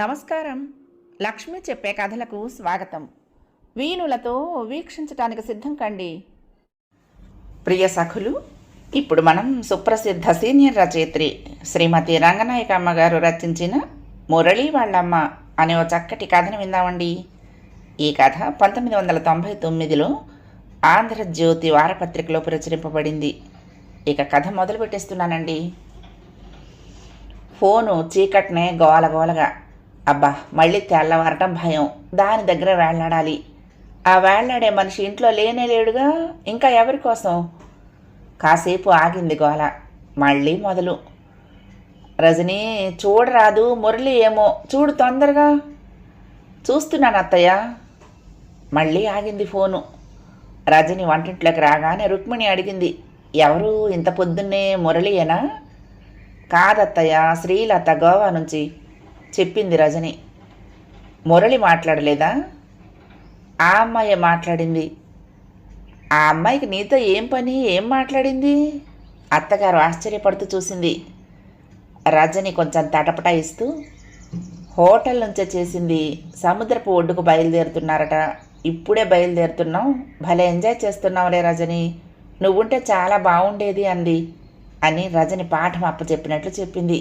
నమస్కారం. లక్ష్మి చెప్పే కథలకు స్వాగతం. వీణులతో వీక్షించటానికి సిద్ధం కండి. ప్రియ సఖులు, ఇప్పుడు మనం సుప్రసిద్ధ సీనియర్ రచయిత్రి శ్రీమతి రంగనాయకమ్మ గారు రచించిన మురళీ వాళ్ళమ్మ అనే ఓ చక్కటి కథను విందామండి. ఈ కథ 1999లో ఆంధ్రజ్యోతి వారపత్రికలో ప్రచురింపబడింది. ఇక కథ మొదలు పెట్టేస్తున్నానండి. ఫోను చీకట్నే గోలగోలగా. అబ్బా, మళ్ళీ తెల్లవారటం భయం. దాని దగ్గర వేళ్లాడాలి. ఆ వేళ్లాడే మనిషి ఇంట్లో లేనే లేడుగా, ఇంకా ఎవరి కోసం? కాసేపు ఆగింది గోల. మళ్ళీ మొదలు. రజనీ, చూడరాదు, మురళి ఏమో చూడు తొందరగా. చూస్తున్నాను అత్తయ్య. మళ్ళీ ఆగింది ఫోను. రజని వంటింట్లోకి రాగానే రుక్మిణి అడిగింది, ఎవరు ఇంత పొద్దున్నే? మురళియేనా? కాదత్తయ్య, శ్రీలత గోవా నుంచి చెప్పింది రజని. మురళి మాట్లాడలేదా? ఆ అమ్మాయే మాట్లాడింది. ఆ అమ్మాయికి నీతో ఏం పని? ఏం మాట్లాడింది? అత్తగారు ఆశ్చర్యపడుతూ చూసింది. రజని కొంచెం తటపటాయిస్తూ, హోటల్ నుంచే చేసింది. సముద్రపు ఒడ్డుకు బయలుదేరుతున్నారట. ఇప్పుడే బయలుదేరుతున్నాం. భలే ఎంజాయ్ చేస్తున్నావులే రజని, నువ్వుంటే చాలా బాగుండేది అంది అని రజని పాఠం అప్పచెప్పినట్లు చెప్పింది.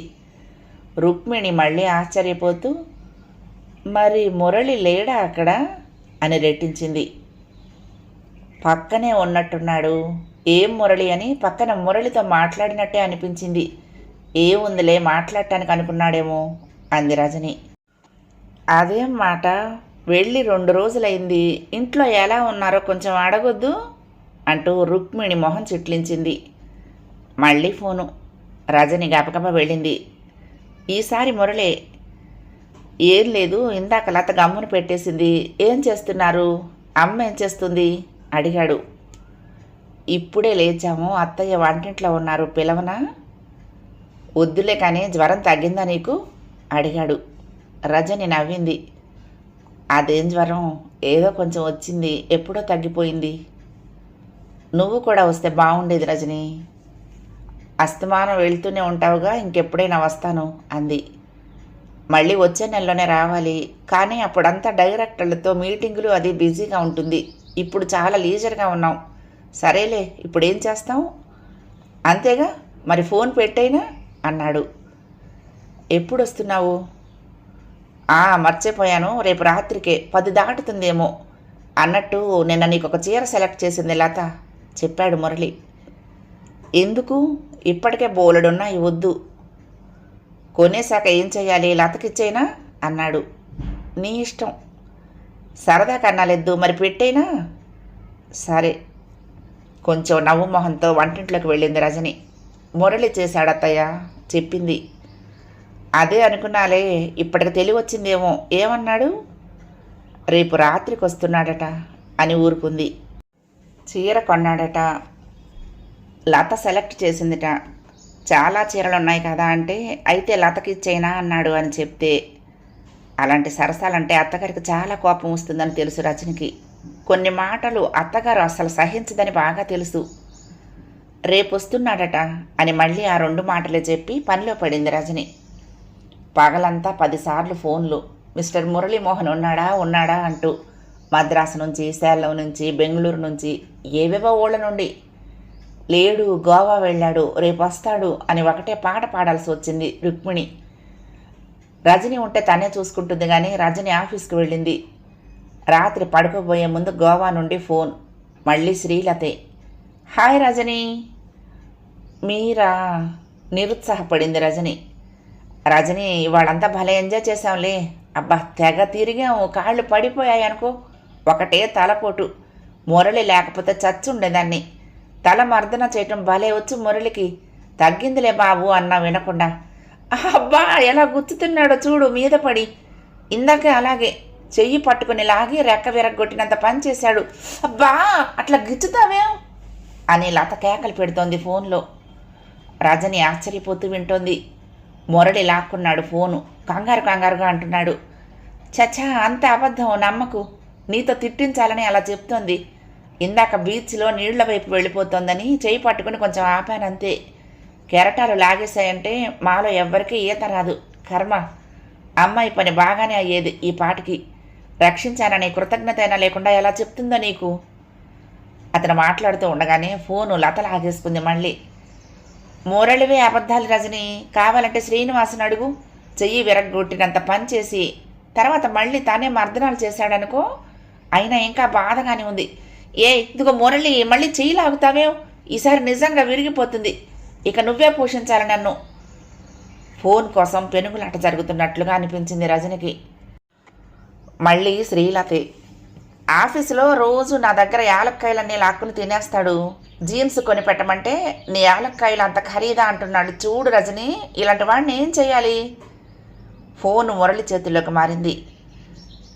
రుక్మిణి మళ్ళీ ఆశ్చర్యపోతూ, మరి మురళి లేడా అక్కడ అని రెట్టించింది. పక్కనే ఉన్నట్టున్నాడు. ఏం మురళి అని పక్కన మురళితో మాట్లాడినట్టే అనిపించింది. ఏముందిలే, మాట్లాడటానికి అనుకున్నాడేమో అంది రజని. అదేం మాట, వెళ్ళి 2 రోజులైంది. ఇంట్లో ఎలా ఉన్నారో కొంచెం అడగొద్దు అంటూ రుక్మిణి మొహం చిట్లించింది. మళ్ళీ ఫోను. రజని గబగబా వెళ్ళింది. ఈసారి మురళే. ఏం లేదు, ఇందాక లత గమ్మును పెట్టేసింది. ఏం చేస్తున్నారు? అమ్మ ఏం చేస్తుంది అడిగాడు. ఇప్పుడే లేచాము, అత్తయ్య వంటింట్లో ఉన్నారు, పిలవనా? వద్దులే కానీ జ్వరం తగ్గిందా నీకు అడిగాడు. రజని నవ్వింది. అదేం జ్వరం, ఏదో కొంచెం వచ్చింది, ఎప్పుడో తగ్గిపోయింది. నువ్వు కూడా వస్తే బాగుండేది రజని. అస్తమానం వెళ్తూనే ఉంటావుగా, ఇంకెప్పుడైనా వస్తాను అంది. మళ్ళీ వచ్చే నెలలోనే రావాలి, కానీ అప్పుడంతా డైరెక్టర్లతో మీటింగులు అది బిజీగా ఉంటుంది. ఇప్పుడు చాలా లీజర్గా ఉన్నాం. సరేలే, ఇప్పుడు ఏం చేస్తాం? అంతేగా, మరి ఫోన్ పెట్టైనా అన్నాడు. ఎప్పుడు వస్తున్నావు? మర్చిపోయాను, రేపు రాత్రికే 10 దాటుతుందేమో. అన్నట్టు నిన్న నీకు ఒక చీర సెలెక్ట్ చేసింది లత చెప్పాడు మురళి. ఎందుకు? ఇప్పటికే బోలెడున్నాయి, వద్దు. కొనేశాక ఏం చెయ్యాలి? లతకిచ్చేనా అన్నాడు. నీ ఇష్టం. సరదా కన్నాలెద్దు, మరి పెట్టేనా? సరే. కొంచెం నవ్వు మొహంతో వంటింట్లోకి వెళ్ళింది రజని. మురళి చేశాడత్తయ్య చెప్పింది. అదే అనుకున్నాలే, ఇప్పటికి తెలివచ్చిందేమో. ఏమన్నాడు? రేపు రాత్రికి వస్తున్నాడట అని ఊరుకుంది. చీర కొన్నాడట. లత సెలెక్ట్ చేసిందిట. చాలా చీరలు ఉన్నాయి కదా అంటే, అయితే లతకి ఇచ్చేనా అన్నాడు అని చెప్తే, అలాంటి సరసాలంటే అత్తగారికి చాలా కోపం వస్తుందని తెలుసు రజనికి. కొన్ని మాటలు అత్తగారు అస్సలు సహించదని బాగా తెలుసు. రేపు వస్తున్నాడట అని మళ్ళీ ఆ 2 మాటలే చెప్పి పనిలో పడింది రజని. పగలంతా 10 సార్లు ఫోన్లు. మిస్టర్ మురళీమోహన్ ఉన్నాడా అంటూ, మద్రాసు నుంచి, సేలం నుంచి, బెంగళూరు నుంచి, ఏవేవో ఊళ్ళ నుండి. లేడు, గోవా వెళ్ళాడు, రేపు వస్తాడు అని ఒకటే పాట పాడాల్సి వచ్చింది రుక్మిణి. రజని ఉంటే తనే చూసుకుంటుంది కానీ రజని ఆఫీస్కి వెళ్ళింది. రాత్రి పడుకోబోయే ముందు గోవా నుండి ఫోన్. మళ్ళీ శ్రీలతే. హాయ్ రజని. మీరా? నిరుత్సాహపడింది రజని. రజని, ఇవాళంతా భలే ఎంజాయ్ చేశాంలే. అబ్బా, తెగ తిరిగాము, కాళ్ళు పడిపోయాయి అనుకో. ఒకటే తలపోటు. మురళి లేకపోతే చచ్చుండేదాన్ని. తల మర్దన చేయటం భలే వచ్చు మురళికి. తగ్గిందిలే బాబు అన్నా వినకుండా. అబ్బా, ఎలా గుచ్చుతున్నాడో చూడు మీద పడి. ఇందాకే అలాగే చెయ్యి పట్టుకుని లాగి రెక్క విరగొట్టినంత పని చేశాడు. అబ్బా, అట్లా గిచ్చుతావేం అని లత కేకలు పెడుతోంది ఫోన్లో. రజని ఆశ్చర్యపోతూ వింటోంది. మురళి లాక్కున్నాడు ఫోను. కంగారుగా అంటున్నాడు. చచ్చా, అంత అబద్ధం, నమ్మకు. నీతో తిట్టించాలని అలా చెప్తోంది. ఇందాక బీచ్లో నీళ్ల వైపు వెళ్ళిపోతోందని చేయి పట్టుకుని కొంచెం ఆపానంతే. కెరటాలు లాగేశాయంటే మాలో ఎవ్వరికీ ఈత రాదు. కర్మ. అమ్మాయి పని బాగానే అయ్యేది ఈ పాటికి. రక్షించానని కృతజ్ఞత అయినా లేకుండా ఎలా చెప్తుందో నీకు? అతను మాట్లాడుతూ ఉండగానే ఫోను లత లాగేసుకుంది మళ్ళీ. మురళివే అబద్ధాలు రజని. కావాలంటే శ్రీనివాసుని అడుగు. చెయ్యి విరగ్గొట్టినంత పని చేసి తర్వాత మళ్ళీ తానే మర్దనాలు చేశాడనుకో. అయినా ఇంకా బాధగానే ఉంది. ఇదిగో మురళి, మళ్ళీ చెయ్యి లాగుతావేం? ఈసారి నిజంగా విరిగిపోతుంది. ఇక నువ్వే పోషించాలి నన్ను. ఫోన్ కోసం పెనుగులాట జరుగుతున్నట్లుగా అనిపించింది రజనికి. మళ్ళీ శ్రీలతే. ఆఫీసులో రోజు నా దగ్గర యాలక్కాయలన్నీ లాక్కుని తినేస్తాడు. జీన్స్ కొని పెట్టమంటే నీ యాలక్కాయలు అంత ఖరీదా అంటున్నాడు. చూడు రజని, ఇలాంటి వాడిని ఏం చేయాలి? ఫోన్ మురళి చేతుల్లోకి మారింది.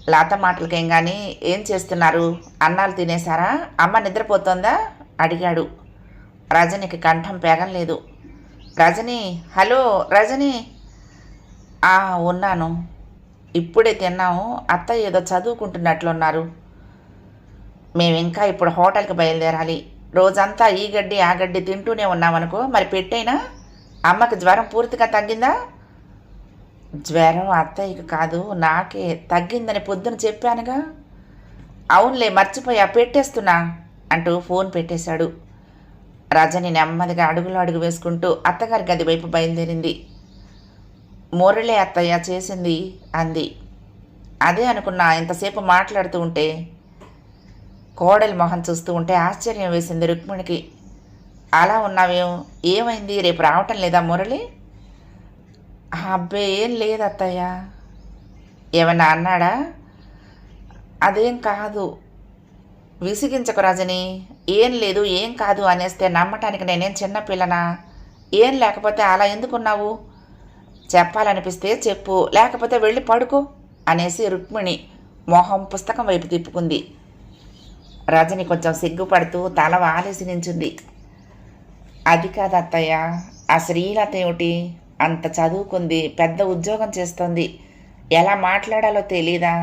లత మాటలకేం కానీ, ఏం చేస్తున్నారు? అన్నాలు తినేశారా? అమ్మ నిద్రపోతోందా అడిగాడు. రజనికి కంఠం పెగలేదు. రజని, హలో రజని. ఉన్నాను. ఇప్పుడే తిన్నాము. అత్త ఏదో చదువుకుంటున్నట్లున్నారు. మేమింకా ఇప్పుడు హోటల్కి బయలుదేరాలి. రోజంతా ఈ గడ్డి ఆ గడ్డి తింటూనే ఉన్నామనుకో. మరి పెట్టైనా అమ్మకి జ్వరం పూర్తిగా తగ్గిందా? జ్వరం అత్తయ్యకి కాదు, నాకే తగ్గిందని పొద్దున చెప్పానుగా. అవునులే, మర్చిపోయా, పెట్టేస్తున్నా అంటూ ఫోన్ పెట్టేశాడు. రజని నెమ్మదిగా అడుగులో అడుగు వేసుకుంటూ అత్తగారి గది వైపు బయలుదేరింది. మురళి అత్తయ్య చేసింది అంది. అదే అనుకున్నా. ఇంతసేపు మాట్లాడుతూ ఉంటే, కోడలి మొహం చూస్తూ ఉంటే ఆశ్చర్యం వేసింది రుక్మిణికి. అలా ఉన్నావేం? ఏమైంది? రేపు రావటం లేదా మురళి? అబ్బే, ఏం లేదు అత్తయ్య. ఏమన్నా అన్నాడా? అదేం కాదు. విసిగించకు రజని. ఏం లేదు, ఏం కాదు అనేస్తే నమ్మటానికి నేనేం చిన్నపిల్లనా? ఏం లేకపోతే అలా ఎందుకున్నావు? చెప్పాలనిపిస్తే చెప్పు, లేకపోతే వెళ్ళి పడుకో అనేసి రుక్మిణి మొహం పుస్తకం వైపు తిప్పుకుంది. రజని కొంచెం సిగ్గుపడుతూ తల వాలేసి నించుంది. అది కాదు అత్తయ్య, ఆ శ్రీలత ఏమిటి? అంత చదువుకుంది, పెద్ద ఉద్యోగం చేస్తోంది. ఎలా మాట్లాడాలో తెలీదా?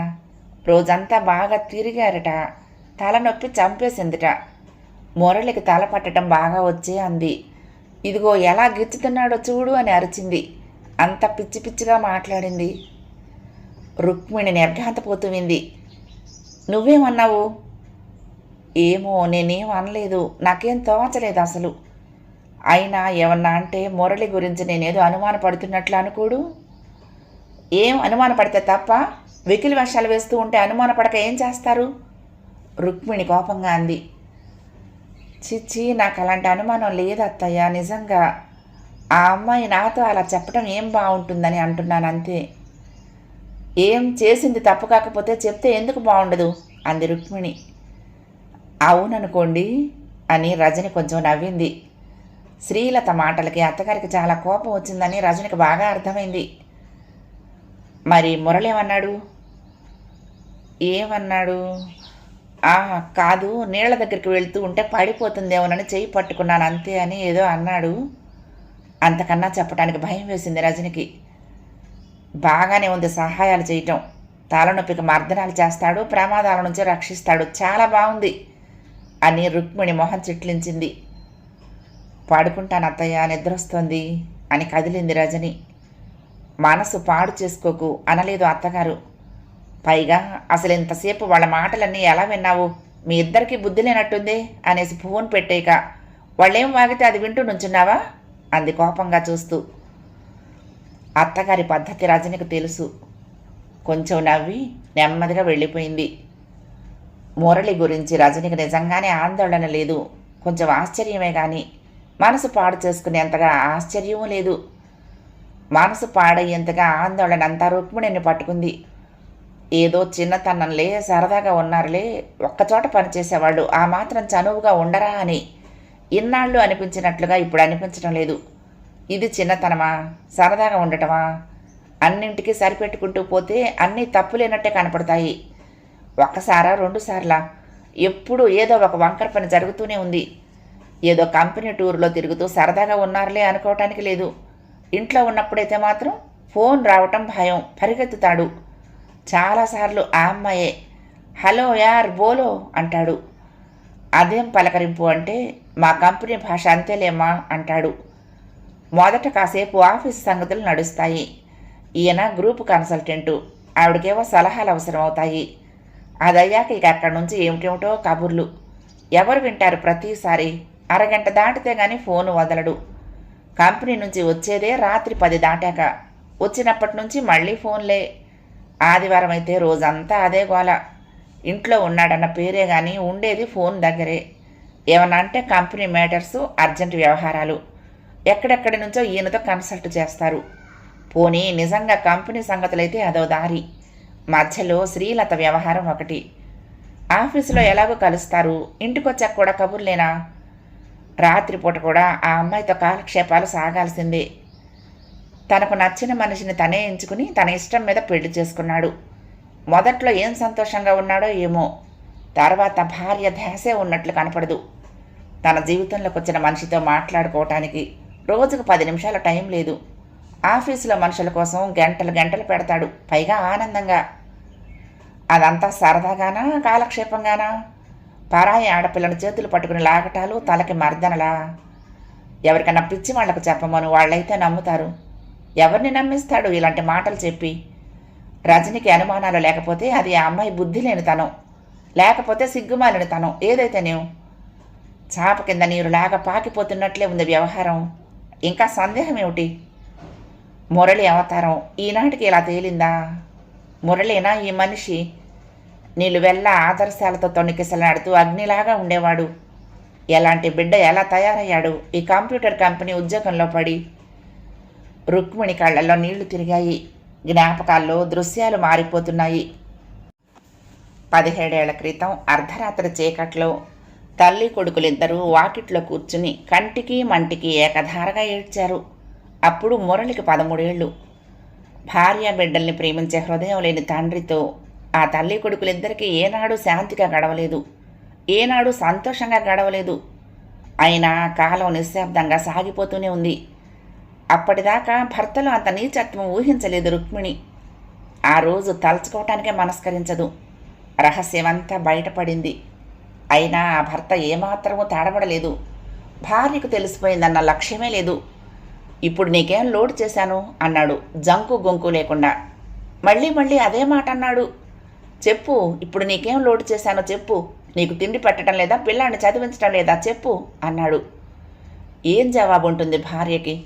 రోజంతా బాగా తిరిగారట. తలనొప్పి చంపేసిందిట. మురళికి తల పట్టడం బాగా వచ్చే అంది. ఇదిగో ఎలా గిచ్చుతున్నాడో చూడు అని అరిచింది. అంత పిచ్చి పిచ్చిగా మాట్లాడింది. రుక్మిణి నిర్ఘాంతపోతూ వింది. నువ్వేమన్నావు? ఏమో, నేనేం అనలేదు. నాకేం తోచలేదు అసలు. అయినా ఏమన్నా అంటే మురళి గురించి నేనేదో అనుమానపడుతున్నట్లు అనుకోడు. ఏం అనుమానపడితే తప్ప? వెకిలి వేషాలు వేస్తూ ఉంటే అనుమానపడక ఏం చేస్తారు? రుక్మిణి కోపంగా అంది. చిచ్చి, నాకు అలాంటి అనుమానం లేదు అత్తయ్య. నిజంగా ఆ అమ్మాయి నాతో అలా చెప్పడం ఏం బాగుంటుందని అంటున్నాను అంతే. ఏం చేసింది తప్పు కాకపోతే చెప్తే ఎందుకు బాగుండదు అంది రుక్మిణి. అవుననుకోండి అని రజని కొంచెం నవ్వింది. శ్రీలత మాటలకి అత్తగారికి చాలా కోపం వచ్చిందని రజనికి బాగా అర్థమైంది. మరి మురళి ఏమన్నాడు? ఏమన్నాడు? కాదు, నీళ్ల దగ్గరికి వెళ్తూ ఉంటే పడిపోతుందేమోనని చెయ్యి పట్టుకున్నాను అంతే అని ఏదో అన్నాడు. అంతకన్నా చెప్పడానికి భయం వేసింది రజనికి. బాగానే ఉంది సహాయాలు చేయటం. తలనొప్పికి మర్దనాలు చేస్తాడు, ప్రమాదాల నుంచి రక్షిస్తాడు. చాలా బాగుంది అని రుక్మిణి మొహం చిట్లించింది. పడుకుంటాను అత్తయ్య, నిద్రొస్తోంది అని కదిలింది రజని. మనసు పాడు చేసుకోకు అనలేదు అత్తగారు. పైగా అసలు ఇంతసేపు వాళ్ళ మాటలన్నీ ఎలా విన్నావు? మీ ఇద్దరికీ బుద్ధి లేనట్టుందే అనేసి ఫోన్ పెట్టేక వాళ్ళేం వాగితే అది వింటూ నుంచున్నావా అంది కోపంగా చూస్తూ. అత్తగారి పద్ధతి రజనికి తెలుసు. కొంచెం నవ్వి నెమ్మదిగా వెళ్ళిపోయింది. మురళి గురించి రజనికి నిజంగానే ఆందోళన లేదు. కొంచెం ఆశ్చర్యమే కానీ మనసు పాడు చేసుకునేంతగా ఆశ్చర్యమూ లేదు. మనసు పాడయ్యేంతగా ఆందోళన అంతా రుక్మిణిని పట్టుకుంది. ఏదో చిన్నతనంలే, సరదాగా ఉన్నారులే, ఒక్కచోట పనిచేసేవాళ్ళు ఆ మాత్రం చనువుగా ఉండరా అని ఇన్నాళ్ళు అనిపించినట్లుగా ఇప్పుడు అనిపించడం లేదు. ఇది చిన్నతనమా, సరదాగా ఉండటమా? అన్నింటికీ సరిపెట్టుకుంటూ పోతే అన్నీ తప్పులేనట్టే కనపడతాయి. ఒక్కసారా, రెండుసార్లా? ఎప్పుడూ ఏదో ఒక వంకర పని జరుగుతూనే ఉంది. ఏదో కంపెనీ టూర్లో తిరుగుతూ సరదాగా ఉన్నారులే అనుకోవటానికి లేదు. ఇంట్లో ఉన్నప్పుడైతే మాత్రం ఫోన్ రావటం భయం, పరిగెత్తుతాడు. చాలాసార్లు ఆ అమ్మాయే హలో యార్ బోలో అంటాడు. అదేం పలకరింపు అంటే మా కంపెనీ భాష అంతేలేమ్మా అంటాడు. మొదట కాసేపు ఆఫీస్ సంగతులు నడుస్తాయి. ఈయన గ్రూప్ కన్సల్టెంటు, ఆవిడకేవో సలహాలు అవసరం అవుతాయి. అదయ్యాక ఇక అక్కడి నుంచి ఏమిటేమిటో కబుర్లు. ఎవరు వింటారు? ప్రతిసారి అరగంట దాటితే గాని ఫోను వదలడు. కంపెనీ నుంచి వచ్చేదే రాత్రి 10 దాటాక. వచ్చినప్పటి నుంచి మళ్ళీ ఫోన్లే. ఆదివారం అయితే రోజంతా అదే గోల. ఇంట్లో ఉన్నాడన్న పేరే గాని ఉండేది ఫోన్ దగ్గరే. ఏమన్నా అంటే కంపెనీ మ్యాటర్సు, అర్జెంట్ వ్యవహారాలు. ఎక్కడెక్కడి నుంచో ఈయనతో కన్సల్ట్ చేస్తారు. పోనీ నిజంగా కంపెనీ సంగతులైతే అదో దారి. మధ్యలో శ్రీలత వ్యవహారం ఒకటి. ఆఫీసులో ఎలాగో కలుస్తారు, ఇంటికొచ్చాక కూడా కబుర్లేనా? రాత్రిపూట కూడా ఆ అమ్మాయితో కాలక్షేపాలు సాగాల్సిందే. తనకు నచ్చిన మనిషిని తనే ఎంచుకుని తన ఇష్టం మీద పెళ్లి చేసుకున్నాడు. మొదట్లో ఏం సంతోషంగా ఉన్నాడో ఏమో, తర్వాత భార్య ధ్యాసే ఉన్నట్లు కనపడదు. తన జీవితంలోకి వచ్చిన మనిషితో మాట్లాడుకోవటానికి రోజుకు 10 నిమిషాల టైం లేదు. ఆఫీసులో మనుషుల కోసం గంటలు గంటలు పెడతాడు, పైగా ఆనందంగా. అదంతా సరదాగానా, కాలక్షేపంగానా? పరాయి ఆడపిల్లని చేతులు పట్టుకుని లాగటాలు, తలకి మర్దనలా? ఎవరికన్నా పిచ్చి వాళ్లకు చెప్పమను, వాళ్ళైతే నమ్ముతారు. ఎవరిని నమ్మిస్తాడు ఇలాంటి మాటలు చెప్పి? రజనికి అనుమానాలు లేకపోతే అది ఆ అమ్మాయి బుద్ధి లేనితనం, లేకపోతే సిగ్గుమాలినితనం. ఏదైతేనేం చాప కింద నీరులాగా పాకిపోతున్నట్లే ఉంది వ్యవహారం. ఇంకా సందేహం ఏమిటి? మురళి అవతారం ఈనాటికి ఇలా తేలిందా? మురళినా ఈ మనిషి? నిలువెల్లా ఆదర్శాలతో తొణికిసలాడుతూ అగ్నిలాగా ఉండేవాడు. ఎలాంటి బిడ్డ ఎలా తయారయ్యాడు ఈ కంప్యూటర్ కంపెనీ ఉద్యోగంలో పడి? రుక్మిణి కళ్ళల్లో నీళ్లు తిరిగాయి. జ్ఞాపకాల్లో దృశ్యాలు మారిపోతున్నాయి. 17 ఏళ్ల క్రితం అర్ధరాత్రి చీకట్లో తల్లి కొడుకులిద్దరూ వాకిట్లో కూర్చుని కంటికి మంటికి ఏకధారగా ఏడ్చారు. అప్పుడు మురళికి 13 ఏళ్ళు. భార్య బిడ్డల్ని ప్రేమించే హృదయం లేని తండ్రితో ఆ తల్లి కొడుకులిద్దరికీ ఏనాడు శాంతిగా గడవలేదు, ఏనాడు సంతోషంగా గడవలేదు. అయినా కాలం నిశ్శబ్దంగా సాగిపోతూనే ఉంది. అప్పటిదాకా భర్తలో అంత నీచత్వం ఊహించలేదు రుక్మిణి. ఆ రోజు తలుచుకోవటానికే మనస్కరించదు. రహస్యమంతా బయటపడింది. అయినా ఆ భర్త ఏమాత్రమూ తాడబడలేదు. భార్యకు తెలిసిపోయిందన్న లక్ష్యమే లేదు. ఇప్పుడు నీకేం లోటు చేశాను అన్నాడు, జంకు గొంకు లేకుండా. మళ్ళీ మళ్ళీ అదే మాట అన్నాడు. చెప్పు, ఇప్పుడు నీకేం లోటు చేశానో చెప్పు. నీకు తిండి పెట్టడం లేదా, పిల్లాన్ని చదివించడం లేదా చెప్పు అన్నాడు. ఏం జవాబు ఉంటుంది భార్యకి?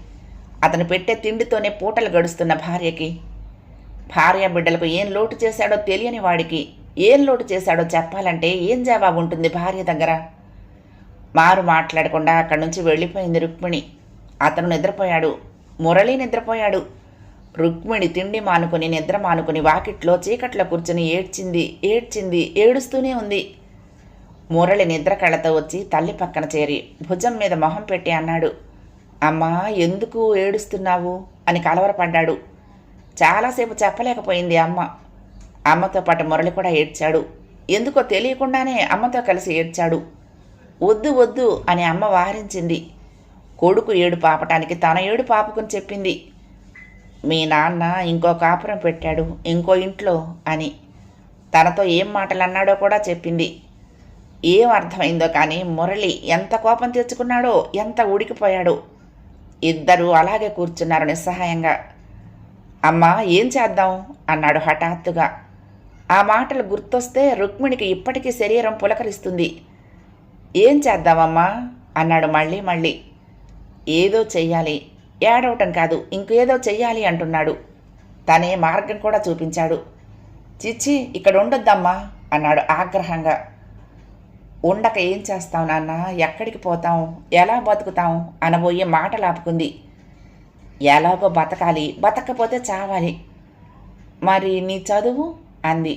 అతను పెట్టే తిండితోనే పూటలు గడుస్తున్న భార్యకి. భార్య బిడ్డలకు ఏం లోటు చేశాడో తెలియని వాడికి ఏం లోటు చేశాడో చెప్పాలంటే ఏం జవాబు ఉంటుంది భార్య దగ్గర? మారు మాట్లాడకుండా అక్కడి నుంచి వెళ్ళిపోయింది రుక్మిణి. అతను నిద్రపోయాడు, మురళి నిద్రపోయాడు. రుక్మిణి తిండి మానుకుని నిద్ర మానుకుని వాకిట్లో చీకట్లో కూర్చుని ఏడ్చింది, ఏడుస్తూనే ఉంది. మురళి నిద్ర కళ్ళతో వచ్చి తల్లి పక్కన చేరి భుజం మీద మొహం పెట్టి అన్నాడు, అమ్మా ఎందుకు ఏడుస్తున్నావు అని కలవరపడ్డాడు. చాలాసేపు చెప్పలేకపోయింది అమ్మ. అమ్మతో పాటు మురళి కూడా ఏడ్చాడు. ఎందుకో తెలియకుండానే అమ్మతో కలిసి ఏడ్చాడు. వద్దు వద్దు అని అమ్మ వారించింది. కొడుకు ఏడు పాపటానికి తన ఏడు పాపుకుని చెప్పింది. మీ నాన్న ఇంకో కాపురం పెట్టాడు ఇంకో ఇంట్లో అని. తనతో ఏం మాటలు అన్నాడో కూడా చెప్పింది. ఏం అర్థమైందో కానీ మురళి ఎంత కోపం తెచ్చుకున్నాడో, ఎంత ఉడికిపోయాడో. ఇద్దరూ అలాగే కూర్చున్నారు నిస్సహాయంగా. అమ్మా ఏం చేద్దాం అన్నాడు హఠాత్తుగా. ఆ మాటలు గుర్తొస్తే రుక్మిణికి ఇప్పటికీ శరీరం పులకరిస్తుంది. ఏం చేద్దామమ్మా అన్నాడు మళ్ళీ. ఏదో చెయ్యాలి, ఏడవటం కాదు ఇంకేదో చెయ్యాలి అంటున్నాడు. తనే మార్గం కూడా చూపించాడు. చిచ్చి ఇక్కడ ఉండొద్దమ్మా అన్నాడు ఆగ్రహంగా. ఉండక ఏం చేస్తాం నాన్న, ఎక్కడికి పోతాం, ఎలా బతుకుతాం అనబోయే మాటలు ఆపుకుంది. ఎలాగో బతకాలి, బతకపోతే చావాలి. మరి నీ చదువు అంది.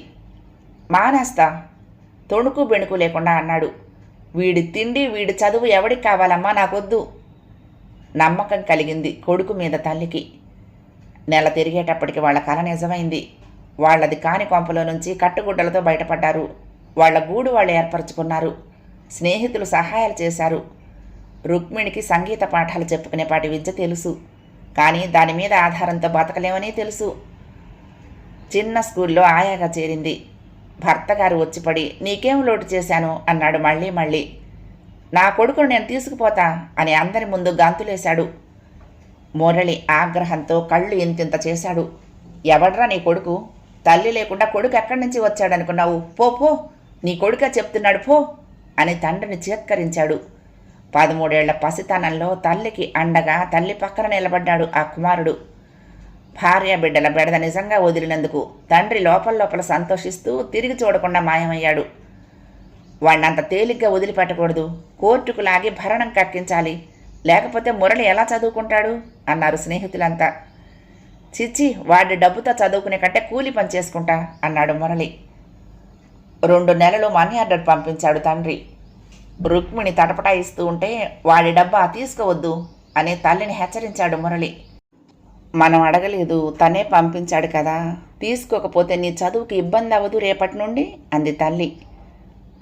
మానేస్తా తొణుకు బెణుకు లేకుండా అన్నాడు. వీడి తిండి వీడి చదువు ఎవడికి కావాలమ్మా, నాకొద్దు. నమ్మకం కలిగింది కొడుకు మీద తల్లికి. నెల తిరిగేటప్పటికి వాళ్ళ కల నిజమైంది. వాళ్ళది కాని కొంపలో నుంచి కట్టుగుడ్డలతో బయటపడ్డారు. వాళ్ల గూడు వాళ్ళు ఏర్పరచుకున్నారు. స్నేహితులు సహాయాలు చేశారు. రుక్మిణికి సంగీత పాఠాలు చెప్పుకునేపాటి విద్య తెలుసు, కానీ దాని మీద ఆధారంతో బతకలేమని తెలుసు. చిన్న స్కూల్లో ఆయాగా చేరింది. భర్తగారు వచ్చిపడి నీకేం లోటు చేశాను అన్నాడు మళ్ళీ. నా కొడుకును నేను తీసుకుపోతా అని అందరి ముందు గంతులేశాడు. మురళి ఆగ్రహంతో కళ్ళు ఇంతింత చేశాడు. ఎవడ్రా నీ కొడుకు? తల్లి లేకుండా కొడుకు ఎక్కడి నుంచి వచ్చాడనుకున్నావు? పో పో, నీ కొడుకే చెప్తున్నాడు పో అని తండ్రిని చేత్కరించాడు. 13 ఏళ్ల పసితనంలో తల్లికి అండగా తల్లి పక్కన నిలబడ్డాడు ఆ కుమారుడు. భార్య బిడ్డల బెడద నిజంగా వదిలినందుకు తండ్రి లోపల సంతోషిస్తూ తిరిగి చూడకుండా మాయమయ్యాడు. వాణ్ణంత తేలిగ్గా వదిలిపెట్టకూడదు, కోర్టుకు లాగి భరణం కక్కించాలి, లేకపోతే మురళి ఎలా చదువుకుంటాడు అన్నారు స్నేహితులంతా. చిచ్చి, వాడి డబ్బుతో చదువుకునే కంటే కూలి పని చేసుకుంటా అన్నాడు మురళి. 2 నెలలు మనీ ఆర్డర్ పంపించాడు తండ్రి. రుక్మిణి తటపటాయిస్తూ ఉంటే వాడి డబ్బా తీసుకోవద్దు అని తల్లిని హెచ్చరించాడు మురళి. మనం అడగలేదు, తనే పంపించాడు కదా, తీసుకోకపోతే నీ చదువుకి ఇబ్బంది అవ్వదు రేపటి నుండి అంది తల్లి.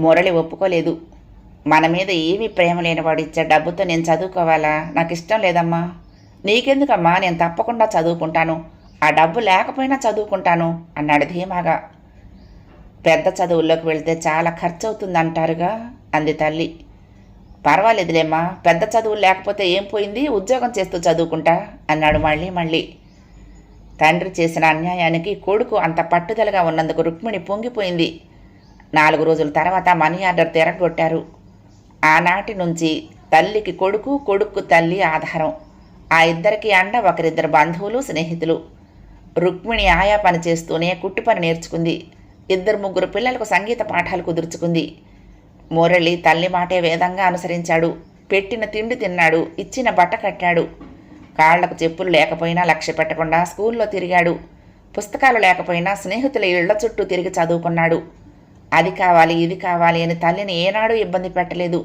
మురళి ఒప్పుకోలేదు. మన మీద ఏమీ ప్రేమ లేనివాడు ఇచ్చే డబ్బుతో నేను చదువుకోవాలా? నాకు ఇష్టం లేదమ్మా. నీకెందుకమ్మా, నేను తప్పకుండా చదువుకుంటాను, ఆ డబ్బు లేకపోయినా చదువుకుంటాను అన్నాడు ధీమాగా. పెద్ద చదువుల్లోకి వెళ్తే చాలా ఖర్చు అవుతుందంటారుగా అంది తల్లి. పర్వాలేదులేమ్మా, పెద్ద చదువులు లేకపోతే ఏం పోయింది, ఉద్యోగం చేస్తూ చదువుకుంటా అన్నాడు మళ్ళీ. తండ్రి చేసిన అన్యాయానికి కొడుకు అంత పట్టుదలగా ఉన్నందుకు రుక్మిణి పొంగిపోయింది. 4 రోజుల తర్వాత మనీ ఆర్డర్ తిరగొట్టారు. ఆనాటి నుంచి తల్లికి కొడుకు, కొడుకు తల్లి ఆధారం. ఆ ఇద్దరికి అండ ఒకరిద్దరు బంధువులు, స్నేహితులు. రుక్మిణి ఆయా పని చేస్తూనే కుట్టు పని నేర్చుకుంది. 2-3 పిల్లలకు సంగీత పాఠాలు కుదుర్చుకుంది. మురళి తల్లి మాటే వేదంగా అనుసరించాడు. పెట్టిన తిండి తిన్నాడు, ఇచ్చిన బట్ట కట్టాడు. కాళ్లకు చెప్పులు లేకపోయినా లక్ష్య పెట్టకుండా స్కూల్లో తిరిగాడు. పుస్తకాలు లేకపోయినా స్నేహితుల ఇళ్ల చుట్టూ తిరిగి చదువుకున్నాడు. అది కావాలి, ఇది కావాలి అని తల్లిని ఏనాడూ ఇబ్బంది పెట్టలేదు.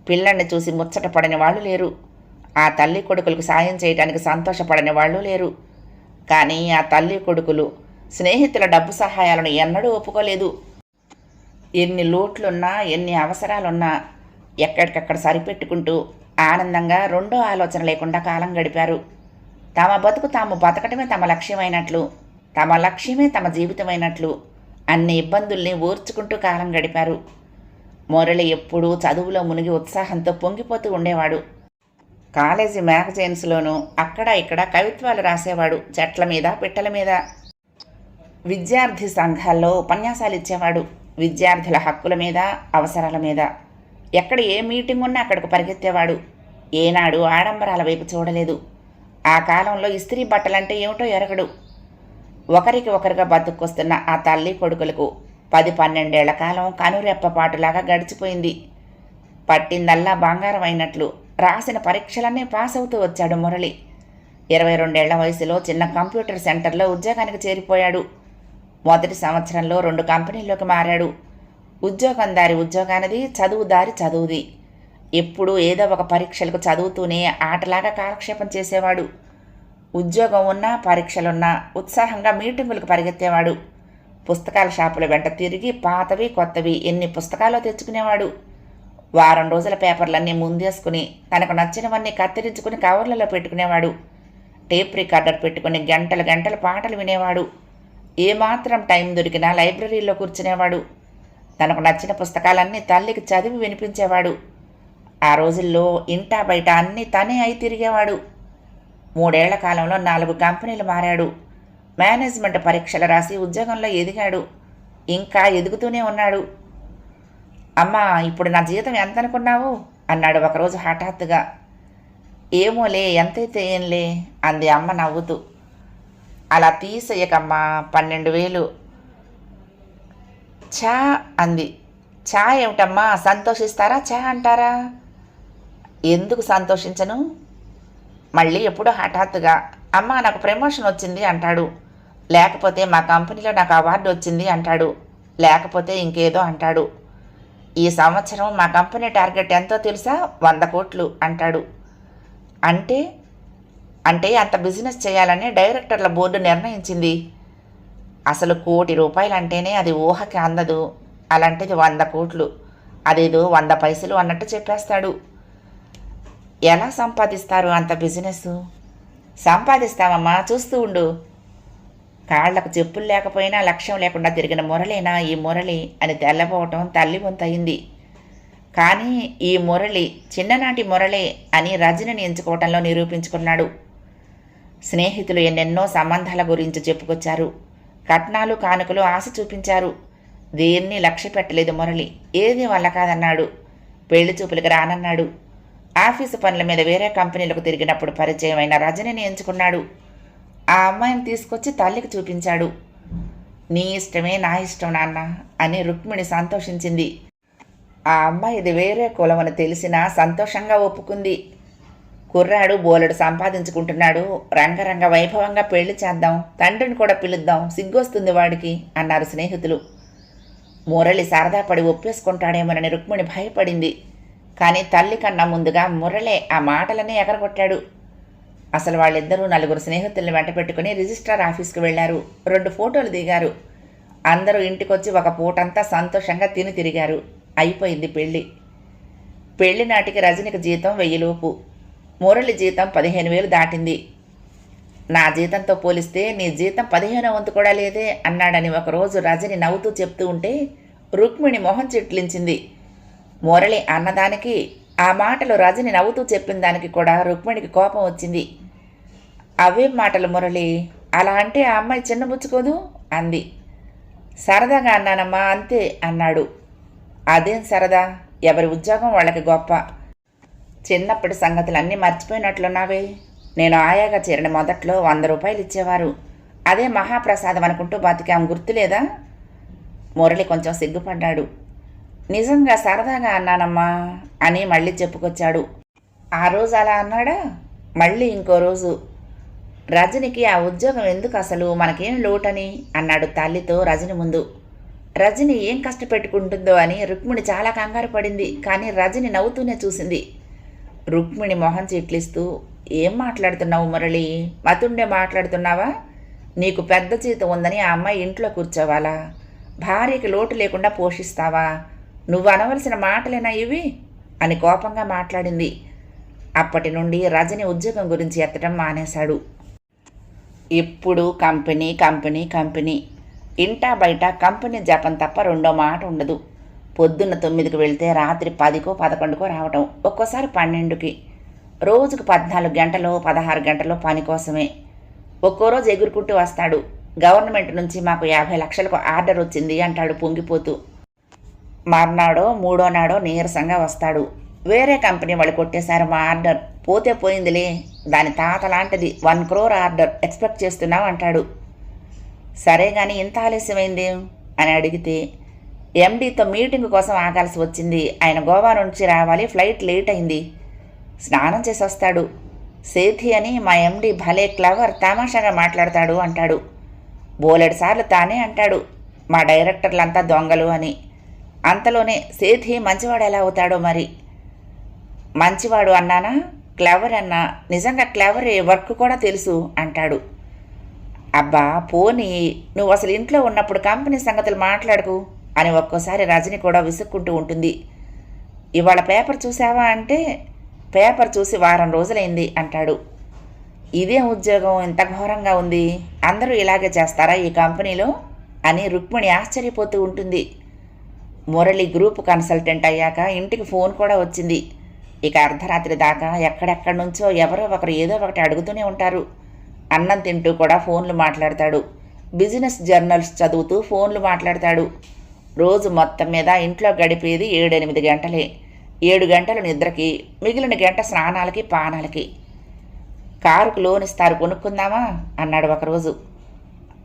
పిల్లల్ని చూసి ముచ్చటపడని వాళ్ళు లేరు. ఆ తల్లి కొడుకులకు సాయం చేయడానికి సంతోషపడని వాళ్ళు లేరు. కానీ ఆ తల్లి కొడుకులు స్నేహితుల డబ్బు సహాయాలను ఎన్నడూ ఒప్పుకోలేదు. ఎన్ని లోట్లున్నా, ఎన్ని అవసరాలున్నా ఎక్కడికక్కడ సరిపెట్టుకుంటూ ఆనందంగా రెండో ఆలోచన లేకుండా కాలం గడిపారు. తమ బతుకు తాము బతకటమే తమ లక్ష్యమైనట్లు, తమ లక్ష్యమే తమ జీవితమైనట్లు అన్ని ఇబ్బందుల్ని ఓర్చుకుంటూ కాలం గడిపారు. మురళి ఎప్పుడూ చదువులో మునిగి ఉత్సాహంతో పొంగిపోతూ ఉండేవాడు. కాలేజీ మ్యాగజైన్స్లోనూ అక్కడ ఇక్కడ కవిత్వాలు రాసేవాడు, చెట్ల మీద పిట్టల మీద. విద్యార్థి సంఘాల్లో ఉపన్యాసాలు ఇచ్చేవాడు, విద్యార్థుల హక్కుల మీద, అవసరాల మీద. ఎక్కడ ఏ మీటింగ్ ఉన్నా అక్కడికి పరిగెత్తేవాడు. ఏనాడు ఆడంబరాల వైపు చూడలేదు. ఆ కాలంలో ఇస్త్రీ బట్టలంటే ఏమిటో ఎరగడు. ఒకరికి ఒకరుగా బతుక్కొస్తున్న ఆ తల్లి కొడుకులకు 10-12 ఏళ్ల కాలం కనురెప్పపాటులాగా గడిచిపోయింది. పట్టిందల్లా బంగారం అయినట్లు రాసిన పరీక్షలన్నీ పాస్ అవుతూ వచ్చాడు మురళి. 22 ఏళ్ల వయసులో చిన్న కంప్యూటర్ సెంటర్లో ఉద్యోగానికి చేరిపోయాడు. మొదటి సంవత్సరంలో 2 కంపెనీల్లోకి మారాడు. ఉద్యోగందారి ఉద్యోగానిది, చదువుదారి చదువుది. ఎప్పుడూ ఏదో ఒక పరీక్షలకు చదువుతూనే ఆటలాగా కాలక్షేపం చేసేవాడు. ఉద్యోగం ఉన్నా, పరీక్షలున్నా ఉత్సాహంగా మీటింగులకు పరిగెత్తేవాడు. పుస్తకాల షాపుల వెంట తిరిగి పాతవి కొత్తవి ఎన్ని పుస్తకాలు తెచ్చుకునేవాడు. వారం రోజుల పేపర్లన్నీ ముందేసుకుని తనకు నచ్చినవన్నీ కత్తిరించుకుని కవర్లలో పెట్టుకునేవాడు. టేప్ రికార్డర్ పెట్టుకుని గంటలు పాటలు వినేవాడు. ఏమాత్రం టైం దొరికినా లైబ్రరీలో కూర్చునేవాడు. తనకు నచ్చిన పుస్తకాలన్నీ తల్లికి చదివి వినిపించేవాడు. ఆ రోజుల్లో ఇంటా బయట అన్నీ తనే అయి తిరిగేవాడు. 3 ఏళ్ల కాలంలో 4 కంపెనీలు మారాడు. మేనేజ్మెంట్ పరీక్షలు రాసి ఉద్యోగంలో ఎదిగాడు. ఇంకా ఎదుగుతూనే ఉన్నాడు. అమ్మా, ఇప్పుడు నా జీతం ఎంత అనుకున్నావు అన్నాడు ఒకరోజు హఠాత్తుగా. ఏమోలే, ఎంతైతే ఏంలే అంది అమ్మ నవ్వుతూ. అలా తీసేయకమ్మా, 12,000. చా అంది. చా ఏమిటమ్మా, సంతోషిస్తారా చా అంటారా? ఎందుకు సంతోషించను? మళ్ళీ ఎప్పుడో హఠాత్తుగా అమ్మ నాకు ప్రమోషన్ వచ్చింది అంటాడు, లేకపోతే మా కంపెనీలో నాకు అవార్డు వచ్చింది అంటాడు, లేకపోతే ఇంకేదో అంటాడు. ఈ సంవత్సరం మా కంపెనీ టార్గెట్ ఎంతో తెలుసా? 100 కోట్లు అంటాడు. అంటే అంటే అంత బిజినెస్ చేయాలని డైరెక్టర్ల బోర్డు నిర్ణయించింది. అసలు ₹1,00,00,000 అంటేనే అది ఊహకి అందదు, అలాంటిది 100 కోట్లు, అదేదో 100 పైసలు అన్నట్టు చెప్పేస్తాడు. ఎలా సంపాదిస్తారు అంత బిజినెస్? సంపాదిస్తామమ్మా, చూస్తూ ఉండు. కాళ్లకు చెప్పులు లేకపోయినా లక్ష్యం లేకుండా తిరిగిన మురళేనా ఈ మురళి అని తెల్లబోవటం తల్లి వంతయింది. కానీ ఈ మురళి చిన్ననాటి మురళే అని రజనిని ఎంచుకోవటంలో నిరూపించుకున్నాడు. స్నేహితులు ఎన్నెన్నో సంబంధాల గురించి చెప్పుకొచ్చారు. కట్నాలు కానుకలు ఆశ చూపించారు. దేన్ని లక్ష్య పెట్టలేదు మురళి. ఏది వల్ల కాదన్నాడు. పెళ్లి చూపులకు రానన్నాడు. ఆఫీసు పనుల మీద వేరే కంపెనీలకు తిరిగినప్పుడు పరిచయం అయిన రజనిని ఎంచుకున్నాడు. ఆ అమ్మాయిని తీసుకొచ్చి తల్లికి చూపించాడు. నీ ఇష్టమే నా ఇష్టం నాన్న అని రుక్మిణి సంతోషించింది. ఆ అమ్మాయిది వేరే కులమని తెలిసినా సంతోషంగా ఒప్పుకుంది. కుర్రాడు బోలెడు సంపాదించుకుంటున్నాడు. రంగరంగ వైభవంగా పెళ్లి చేద్దాం, తండ్రిని కూడా పిలుద్దాం, సిగ్గొస్తుంది వాడికి అన్నారు స్నేహితులు. మురళి సరదా పడి ఒప్పేసుకుంటాడేమోనని రుక్మిణి భయపడింది. కానీ తల్లి కన్నా ముందుగా మురళే ఆ మాటలనే ఎగరగొట్టాడు. అసలు వాళ్ళిద్దరూ నలుగురు స్నేహితుల్ని వెంట పెట్టుకుని రిజిస్ట్రార్ ఆఫీస్కి వెళ్లారు. 2 ఫోటోలు దిగారు. అందరూ ఇంటికొచ్చి ఒక పూటంతా సంతోషంగా తిని తిరిగారు. అయిపోయింది పెళ్లి. పెళ్లి నాటికి రజనికి జీతం 1000 లోపు. మురళి జీతం 15,000 దాటింది. నా జీతంతో పోలిస్తే నీ జీతం 15వ వంతు కూడా లేదే అన్నాడని ఒకరోజు రజని నవ్వుతూ చెప్తూ ఉంటే రుక్మిణి మొహం చిట్లించింది. మురళి అన్నదానికి, ఆ మాటలు రజని నవ్వుతూ చెప్పిన దానికి కూడా రుక్మిణికి కోపం వచ్చింది. అవేం మాటలు మురళి, అలా అంటే ఆ అమ్మాయి చిన్నబుచ్చుకోదు అంది. సరదాగా అన్నానమ్మా అంతే అన్నాడు. అదేం సరదా, ఎవరి ఉద్యోగం వాళ్ళకి గొప్ప. చిన్నప్పటి సంగతులన్నీ మర్చిపోయినట్లున్నావే. నేను ఆయాగా చేరిన మొదట్లో 100 రూపాయలు ఇచ్చేవారు. అదే మహాప్రసాదం అనుకుంటూ బతికాం, గుర్తులేదా? మురళి కొంచెం సిగ్గుపడ్డాడు. నిజంగా సరదాగా అన్నానమ్మా అని మళ్ళీ చెప్పుకొచ్చాడు. ఆ రోజు అలా అన్నాడా? మళ్ళీ ఇంకో రోజు, రజనికి ఆ ఉద్యోగం ఎందుకు అసలు, మనకేం లోటని అన్నాడు తల్లితో రజని ముందు. రజని ఏం కష్టపెట్టుకుంటుందో అని రుక్మిణి చాలా కంగారు పడింది. కానీ రజని నవ్వుతూనే చూసింది. రుక్మిణి మొహం చిట్లిస్తూ, ఏం మాట్లాడుతున్నావు మురళి, మతుండే మాట్లాడుతున్నావా? నీకు పెద్ద జీతం ఉందని ఆ అమ్మాయి ఇంట్లో కూర్చోవాలా? భార్యకి లోటు లేకుండా పోషిస్తావా? నువ్వు అనవలసిన మాటలేనా ఇవి అని కోపంగా మాట్లాడింది. అప్పటి నుండి రజని ఉద్యోగం గురించి ఎత్తడం మానేశాడు. ఇప్పుడు కంపెనీ కంపెనీ కంపెనీ, ఇంటా బయట కంపెనీ జపం తప్ప రెండో మాట ఉండదు. పొద్దున్న 9కి వెళ్తే రాత్రి 10కో 11కో రావటం, ఒక్కోసారి 12కి. రోజుకు 14 గంటలో 16 గంటలో పని కోసమే. ఒక్కో రోజు ఎగురుకుంటూ వస్తాడు. గవర్నమెంట్ నుంచి మాకు 50 లక్షలకు ఆర్డర్ వచ్చింది అంటాడు పొంగిపోతూ. మర్నాడో 3వ నాడో నీరసంగా వస్తాడు. వేరే కంపెనీ వాళ్ళు కొట్టేశారు మా ఆర్డర్, పోతే పోయిందిలే, దాని తాత లాంటిది 1 crore ఆర్డర్ ఎక్స్పెక్ట్ చేస్తున్నాం అంటాడు. సరే కానీ ఇంత ఆలస్యమైంది అని అడిగితే, ఎండీతో మీటింగ్ కోసం ఆగాల్సి వచ్చింది, ఆయన గోవా నుంచి రావాలి, ఫ్లైట్ లేట్ అయింది, స్నానం చేసి వస్తాడు. సేథి అని మా ఎండీ భలే క్లవర్, తమాషాగా మాట్లాడతాడు అంటాడు. బోలెడుసార్లు తానే అంటాడు మా డైరెక్టర్లంతా దొంగలు అని. అంతలోనే సేథి మంచివాడు ఎలా అవుతాడో మరి. మంచివాడు అన్నానా, క్లవర్ అన్నా, నిజంగా క్లవరే, వర్క్ కూడా తెలుసు అంటాడు. అబ్బా పోనీ, నువ్వు అసలు ఇంట్లో ఉన్నప్పుడు కంపెనీ సంగతులు మాట్లాడుకు అని ఒక్కోసారి రజని కూడా విసుక్కుంటూ ఉంటుంది. ఇవాళ పేపర్ చూసావా అంటే, పేపర్ చూసి వారం రోజులైంది అంటాడు. ఇదే ఉద్యోగం ఇంత ఘోరంగా ఉంది, అందరూ ఇలాగే చేస్తారా ఈ కంపెనీలో అని రుక్మిణి ఆశ్చర్యపోతూ ఉంటుంది. మురళి గ్రూప్ కన్సల్టెంట్ అయ్యాక ఇంటికి ఫోన్ కూడా వచ్చింది. ఇక అర్ధరాత్రి దాకా ఎక్కడెక్కడి నుంచో ఎవరో ఒకరు ఏదో ఒకటి అడుగుతూనే ఉంటారు. అన్నం తింటూ కూడా ఫోన్లు మాట్లాడతాడు. బిజినెస్ జర్నల్స్ చదువుతూ ఫోన్లు మాట్లాడతాడు. రోజు మొత్తం మీద ఇంట్లో గడిపేది 7-8 గంటలే. 7 గంటలు నిద్రకి, మిగిలిన గంట స్నానాలకి పానాలకి. కారుకు లోన్ ఇస్తారు, కొనుక్కుందామా అన్నాడు ఒకరోజు.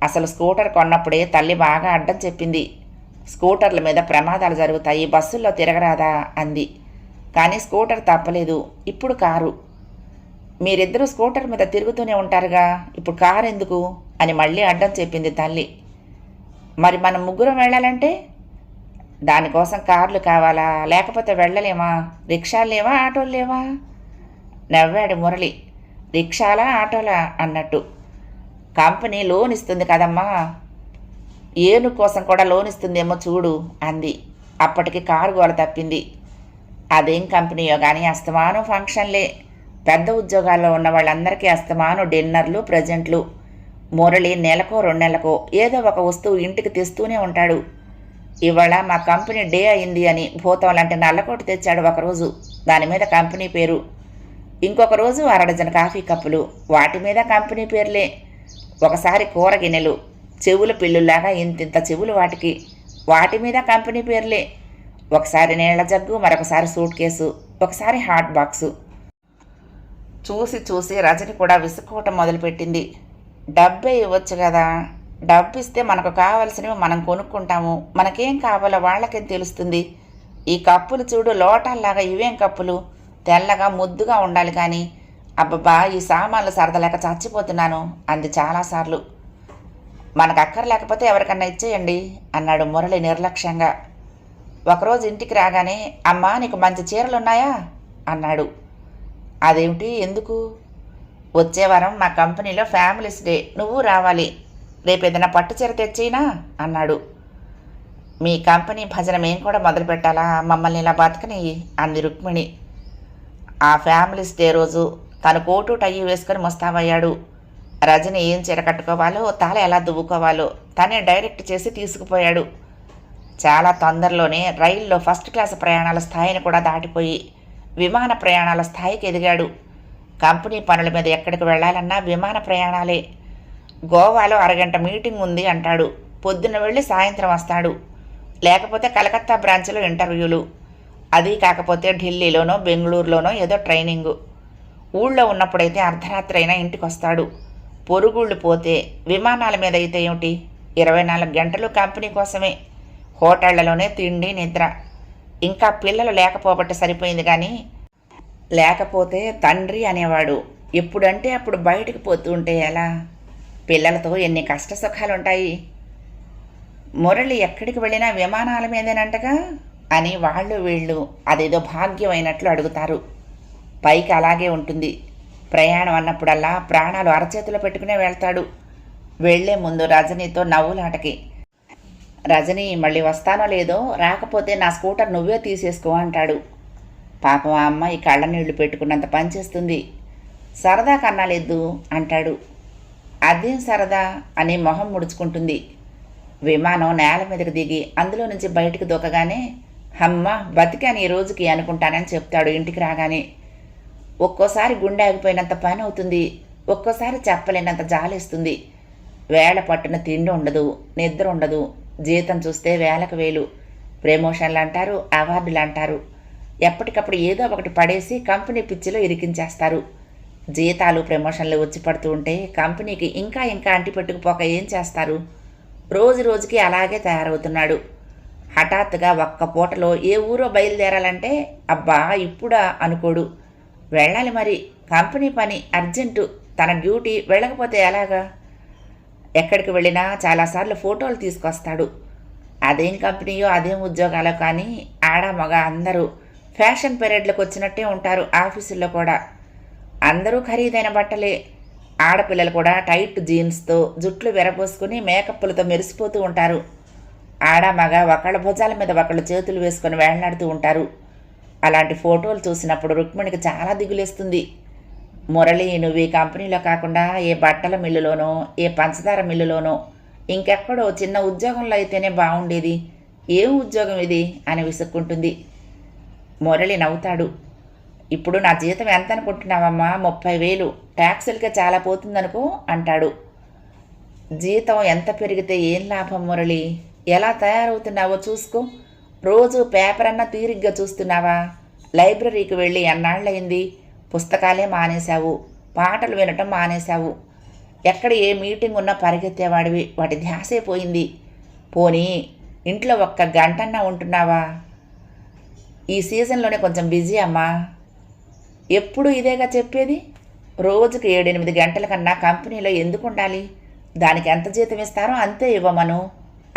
అసలు స్కూటర్ కొన్నప్పుడే తల్లి బాగా అడ్డం చెప్పింది. స్కూటర్ల మీద ప్రమాదాలు జరుగుతాయి, బస్సుల్లో తిరగరాదా అంది. కానీ స్కూటర్ తప్పలేదు. ఇప్పుడు కారు. మీరిద్దరూ స్కూటర్ మీద తిరుగుతూనే ఉంటారుగా, ఇప్పుడు కారు ఎందుకు అని మళ్ళీ అడ్డం చెప్పింది తల్లి. మరి మనం ముగ్గురం వెళ్ళాలంటే దానికోసం కార్లు కావాలా, లేకపోతే వెళ్ళలేమా? రిక్షాలు లేవా, ఆటోలు లేవా? నవ్వాడు మురళి. రిక్షాలా ఆటోలా అన్నట్టు. కంపెనీ లోన్ ఇస్తుంది కదమ్మా, ఏను కోసం కూడా లోన్ ఇస్తుందేమో చూడు అంది. అప్పటికి కారు గోల తప్పింది. అదేం కంపెనీయో కానీ అస్తమానం ఫంక్షన్లే. పెద్ద ఉద్యోగాల్లో ఉన్న వాళ్ళందరికీ అస్తమానం డిన్నర్లు, ప్రజెంట్లు. మురళి నెలకో 2 నెలలకో ఏదో ఒక వస్తువు ఇంటికి తెస్తూనే ఉంటాడు. ఇవాళ మా కంపెనీ డే అయింది అని భూతం లాంటి నల్లకోటు తెచ్చాడు ఒకరోజు. దాని మీద కంపెనీ పేరు. ఇంకొక రోజు అరడజన కాఫీ కప్పులు, వాటి మీద కంపెనీ పేర్లే. ఒకసారి కూర గిన్నెలు, చెవుల పిల్లుల్లాగా ఇంతింత చెవులు వాటికి, వాటి మీద కంపెనీ పేర్లే. ఒకసారి నీళ్ల జగ్గు, మరొకసారి సూట్ కేసు, ఒకసారి హాట్ బాక్సు. చూసి చూసి రజని కూడా విసుక్కోవటం మొదలుపెట్టింది. డబ్బే ఇవ్వచ్చు కదా, డబ్బు ఇస్తే మనకు కావలసినవి మనం కొనుక్కుంటాము, మనకేం కావాలో వాళ్ళకేం తెలుస్తుంది. ఈ కప్పులు చూడు, లోటాల్లాగా ఇవేం కప్పులు, తెల్లగా ముద్దుగా ఉండాలి కానీ, అబ్బబ్బా ఈ సామాన్లు సరదలేక చచ్చిపోతున్నాను అంది చాలాసార్లు. మనకు అక్కర్లేకపోతే ఎవరికన్నా ఇచ్చేయండి అన్నాడు మురళి నిర్లక్ష్యంగా. ఒకరోజు ఇంటికి రాగానే, అమ్మా నీకు మంచి చీరలున్నాయా అన్నాడు. అదేమిటి, ఎందుకు? వచ్చే వారం మా కంపెనీలో ఫ్యామిలీస్ డే, నువ్వు రావాలి, రేపు ఏదైనా పట్టు చీర తెచ్చేయినా అన్నాడు. మీ కంపెనీ భజన మేం కూడా మొదలు పెట్టాలా, మమ్మల్ని ఇలా బతకని అంది రుక్మిణి. ఆ ఫ్యామిలీస్ డే రోజు తను కోటు టై వేసుకొని ముస్తాబయ్యాడు. రజని ఏం చీర కట్టుకోవాలో, తల ఎలా దువ్వుకోవాలో తనే డైరెక్ట్ చేసి తీసుకుపోయాడు. చాలా తొందరలోనే రైల్లో ఫస్ట్ క్లాస్ ప్రయాణాల స్థాయిని కూడా దాటిపోయి విమాన ప్రయాణాల స్థాయికి ఎదిగాడు. కంపెనీ పనుల మీద ఎక్కడికి వెళ్ళాలన్నా విమాన ప్రయాణాలే. గోవాలో అరగంట మీటింగ్ ఉంది అంటాడు, పొద్దున్న వెళ్ళి సాయంత్రం వస్తాడు. లేకపోతే కలకత్తా బ్రాంచ్లో ఇంటర్వ్యూలు, అది కాకపోతే ఢిల్లీలోనో బెంగళూరులోనో ఏదో ట్రైనింగు. ఊళ్ళో ఉన్నప్పుడైతే అర్ధరాత్రి అయినా ఇంటికి వస్తాడు. పొరుగుళ్ళు పోతే విమానాల మీద అయితే ఏమిటి, 24 గంటలు కంపెనీ కోసమే. హోటళ్లలోనే తిండి నిద్ర. ఇంకా పిల్లలు లేకపోబట్టి సరిపోయింది కానీ, లేకపోతే తండ్రి అనేవాడు ఎప్పుడంటే అప్పుడు బయటికి పోతూ ఉంటే ఎలా? పిల్లలతో ఎన్ని కష్ట సుఖాలుంటాయి. మురళి ఎక్కడికి వెళ్ళినా విమానాల మీదేనంటగా అని వాళ్ళు వీళ్ళు అదేదో భాగ్యమైనట్లు అడుగుతారు. పైకి అలాగే ఉంటుంది. ప్రయాణం అన్నప్పుడల్లా ప్రాణాలు అరచేతిలో పెట్టుకునే వెళ్తాడు. వెళ్లే ముందు రజనీతో నవ్వులాటకి, రజనీ మళ్ళీ వస్తానో లేదో, రాకపోతే నా స్కూటర్ నువ్వే తీసేసుకో అంటాడు. పాపం ఆ అమ్మాయి కళ్ళ నీళ్లు పెట్టుకున్నంత పనిచేస్తుంది. సరదా కన్నాలేదు అంటాడు. అదేం సరదా అని మొహం ముడుచుకుంటుంది. విమానం నేల మీదకి దిగి అందులో నుంచి బయటికి దూకగానే, అమ్మ బతికాను ఈ రోజుకి అనుకుంటానని చెప్తాడు ఇంటికి రాగానే. ఒక్కోసారి గుండె ఆగిపోయినంత పని అవుతుంది, ఒక్కోసారి చెప్పలేనంత జాలేస్తుంది. వేళ పట్టున తిండి ఉండదు, నిద్ర ఉండదు. జీతం చూస్తే వేలకు వేలు. ప్రమోషన్లు అంటారు, అవార్డులు అంటారు. ఎప్పటికప్పుడు ఏదో ఒకటి పడేసి కంపెనీ పిచ్చిలో ఇరికించేస్తారు. జీతాలు ప్రమోషన్లు వచ్చి పడుతూ ఉంటే కంపెనీకి ఇంకా ఇంకా అంటిపెట్టుకుపోక ఏం చేస్తారు? రోజు రోజుకి అలాగే తయారవుతున్నాడు. హఠాత్తుగా ఒక్క పూటలో ఏ ఊరో బయలుదేరాలంటే అబ్బా ఇప్పుడా అనుకోడు. వెళ్ళాలి మరి, కంపెనీ పని అర్జెంటు, తన డ్యూటీ, వెళ్ళకపోతే ఎలాగా? ఎక్కడికి వెళ్ళినా చాలాసార్లు ఫోటోలు తీసుకొస్తాడు. అదేం కంపెనీయో అదేం ఉద్యోగాలో కానీ ఆడ మగ అందరూ ఫ్యాషన్ పీరియడ్లకు వచ్చినట్టే ఉంటారు. ఆఫీసుల్లో కూడా అందరూ ఖరీదైన బట్టలే. ఆడపిల్లలు కూడా టైట్ జీన్స్తో జుట్లు విరబోసుకుని మేకప్పులతో మెరిసిపోతూ ఉంటారు. ఆడ మగ ఒకళ్ళ భుజాల మీద ఒకళ్ళు చేతులు వేసుకొని వేళ్లాడుతూ ఉంటారు. అలాంటి ఫోటోలు చూసినప్పుడు రుక్మిణికి చాలా దిగులేస్తుంది. మురళి నువ్వు ఈ కంపెనీలో కాకుండా ఏ బట్టల మిల్లులోనో, ఏ పంచదార మిల్లులోనో, ఇంకెక్కడో చిన్న ఉద్యోగంలో అయితేనే బాగుండేది. ఏం ఉద్యోగం ఇది అని విసుక్కుంటుంది. మురళి నవ్వుతాడు. ఇప్పుడు నా జీతం ఎంత అనుకుంటున్నావమ్మా? 30,000. ట్యాక్సులకే చాలా పోతుందనుకో అంటాడు. జీతం ఎంత పెరిగితే ఏం లాభం మురళి? ఎలా తయారవుతున్నావో చూసుకో. రోజు పేపర్ అన్నా తీరిగ్గా చూస్తున్నావా? లైబ్రరీకి వెళ్ళి ఎన్నాళ్ళయింది? పుస్తకాలే మానేశావు, పాటలు వినటం మానేశావు. ఎక్కడ ఏ మీటింగ్ ఉన్నా పరిగెత్తేవాడివి, వాటి ధ్యాసే పోయింది. పోనీ ఇంట్లో ఒక్క గంటన్నా ఉంటున్నావా? ఈ సీజన్లోనే కొంచెం బిజీ అమ్మా. ఎప్పుడు ఇదేగా చెప్పేది. రోజుకి 7-8 గంటల కన్నా కంపెనీలో ఎందుకు ఉండాలి? దానికి ఎంత జీతం ఇస్తారో అంతే ఇవ్వమను.